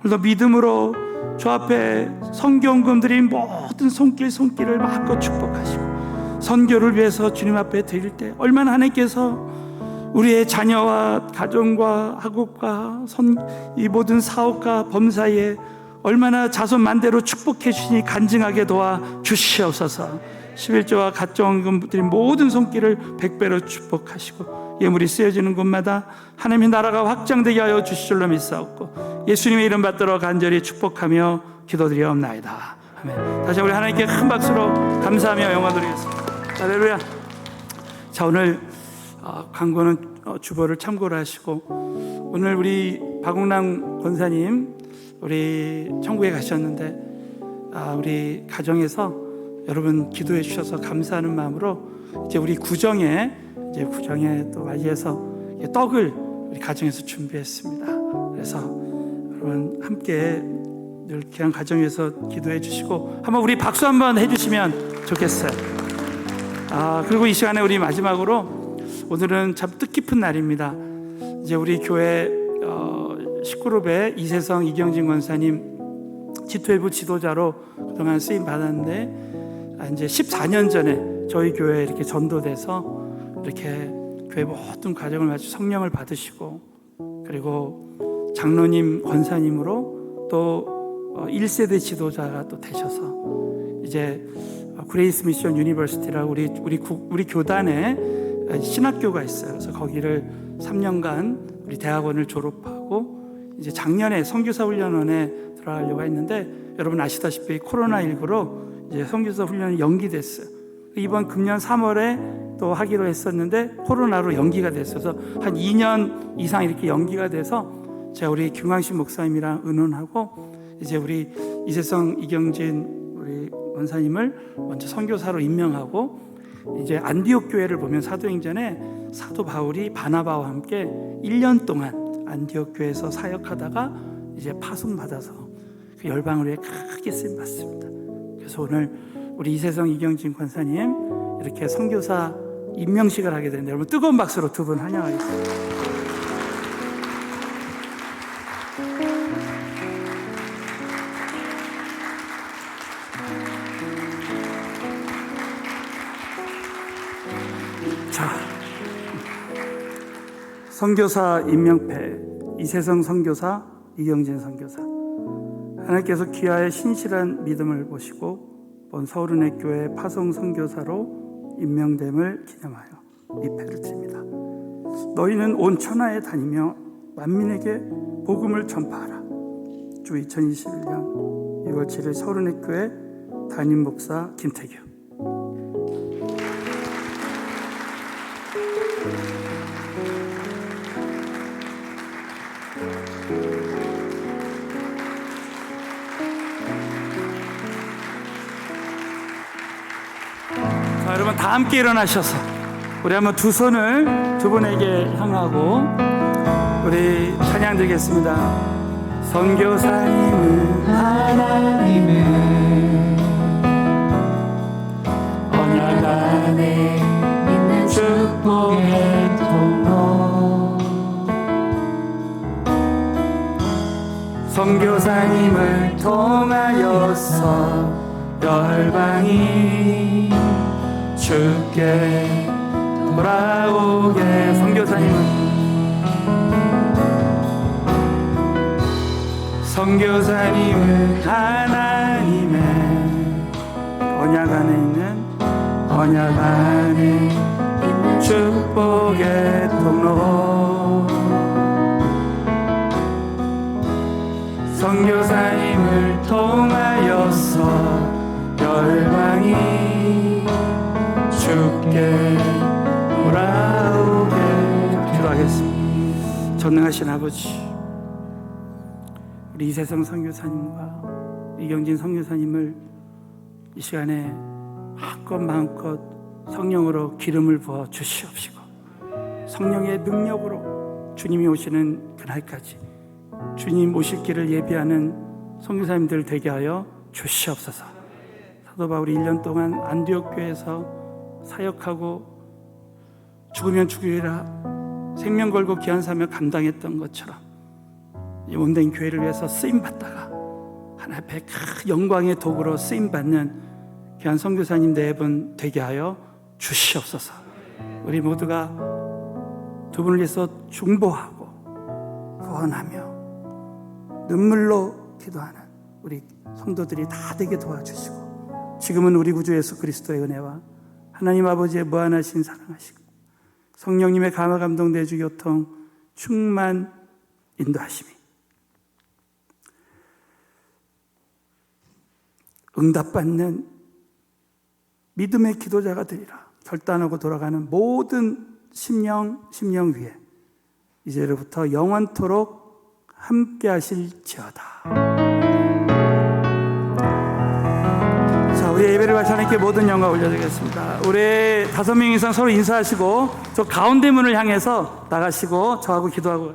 Speaker 1: 오늘도 믿음으로 주 앞에 선교헌금 드린 모든 손길을 마음껏 축복하시고 선교를 위해서 주님 앞에 드릴 때 얼마나 하나님께서 우리의 자녀와 가정과 학업과 이 모든 사업과 범사에 얼마나 자손만대로 축복해 주시니 간증하게 도와 주시옵소서. 11조와 가정헌금 드린 모든 손길을 100배로 축복하시고 예물이 쓰여지는 곳마다 하나님의 나라가 확장되게 하여 주실 줄로 믿사옵고 예수님의 이름 받들어 간절히 축복하며 기도드리옵나이다. 아멘. 다시 우리 하나님께 큰 박수로 감사하며 영광 드리겠습니다. 할렐루야. 자, 오늘 광고는 주보를 참고를 하시고 오늘 우리 박웅남 권사님 우리 천국에 가셨는데 우리 가정에서 여러분 기도해 주셔서 감사하는 마음으로 이제 우리 구정에 또 맞이해서 떡을 우리 가정에서 준비했습니다. 그래서 여러분 함께 늘 귀한 가정에서 기도해 주시고 한번 우리 박수 한번 해주시면 좋겠어요. 그리고 이 시간에 우리 마지막으로 오늘은 참 뜻깊은 날입니다. 이제 우리 교회 10그룹의 이세성 이경진 권사님 G12 지도자로 그동안 쓰임 받았는데 이제 14년 전에 저희 교회에 이렇게 전도돼서 이렇게 교회 모든 과정을 마치 성령을 받으시고 그리고 장로님 권사님으로 또 1세대 지도자가 또 되셔서 이제 그레이스 미션 유니버시티라고 우리 교단에 신학교가 있어요. 그래서 거기를 3년간 우리 대학원을 졸업하고 이제 작년에 선교사 훈련원에 들어가려고 했는데 여러분 아시다시피 코로나19로 이제 선교사 훈련이 연기됐어요. 이번 금년 3월에 또 하기로 했었는데 코로나로 연기가 됐어서 한 2년 이상 이렇게 연기가 돼서 제가 우리 김광식 목사님이랑 의논하고 이제 우리 이세성 이경진 우리 원사님을 먼저 선교사로 임명하고, 이제 안디옥 교회를 보면 사도행전에 사도 바울이 바나바와 함께 1년 동안 안디옥 교회에서 사역하다가 이제 파송받아서 그 열방을 위해 크게 쓰임 받습니다. 그래서 오늘 우리 이세성 이경진 권사님 이렇게 선교사 임명식을 하게 되는데, 여러분 뜨거운 박수로 두 분 환영하겠습니다. 자, 선교사 임명패 이세성 선교사, 이경진 선교사, 하나님께서 귀하의 신실한 믿음을 보시고 본 서울은혜 교회 파송 선교사로 임명됨을 기념하여 이 패를 드립니다. 너희는 온 천하에 다니며 만민에게 복음을 전파하라. 주 2021년 2월 7일 서울은혜 교회 담임 목사 김태규. 자, 여러분 다 함께 일어나셔서 우리 한번 두 손을 두 분에게 향하고 우리 찬양 드리겠습니다. 선교사님은 하나님의 언약 안에 있는 축복의 통로, 선교사님을 통하여서 열방이 주께 돌아오게. 선교사님은 하나님의 언약 안에 있는 축복의 통로, 선교사님을 통하여서 열방이 주께 돌아오게. 기도하겠습니다. 전능하신 아버지, 우리 이세성 선교사님과 이경진 선교사님을 이 시간에 마음껏 성령으로 기름을 부어 주시옵시고, 성령의 능력으로 주님이 오시는 그날까지 주님 오실 길을 예비하는 선교사님들 되게 하여 주시옵소서. 사도 바울이 1년 동안 안디옥 교회에서 사역하고 죽으면 죽으리라 생명 걸고 귀한 사명 감당했던 것처럼 이 온된 교회를 위해서 쓰임받다가 하나님 앞에 큰 영광의 도구로 쓰임받는 귀한 선교사님 네 분 되게 하여 주시옵소서. 우리 모두가 두 분을 위해서 중보하고 구원하며 눈물로 기도하는 우리 성도들이 다 되게 도와주시고, 지금은 우리 구주 예수 그리스도의 은혜와 하나님 아버지의 무한하신 사랑하시고 성령님의 감화 감동 내주 교통 충만 인도하심이 응답받는 믿음의 기도자가 되리라 결단하고 돌아가는 모든 심령 위에 이제로부터 영원토록 함께 하실지어다. 자, 우리 예배를 마치 하나님께 모든 영광 올려드리겠습니다. 우리 5명 이상 서로 인사하시고 저 가운데 문을 향해서 나가시고 저하고 기도하고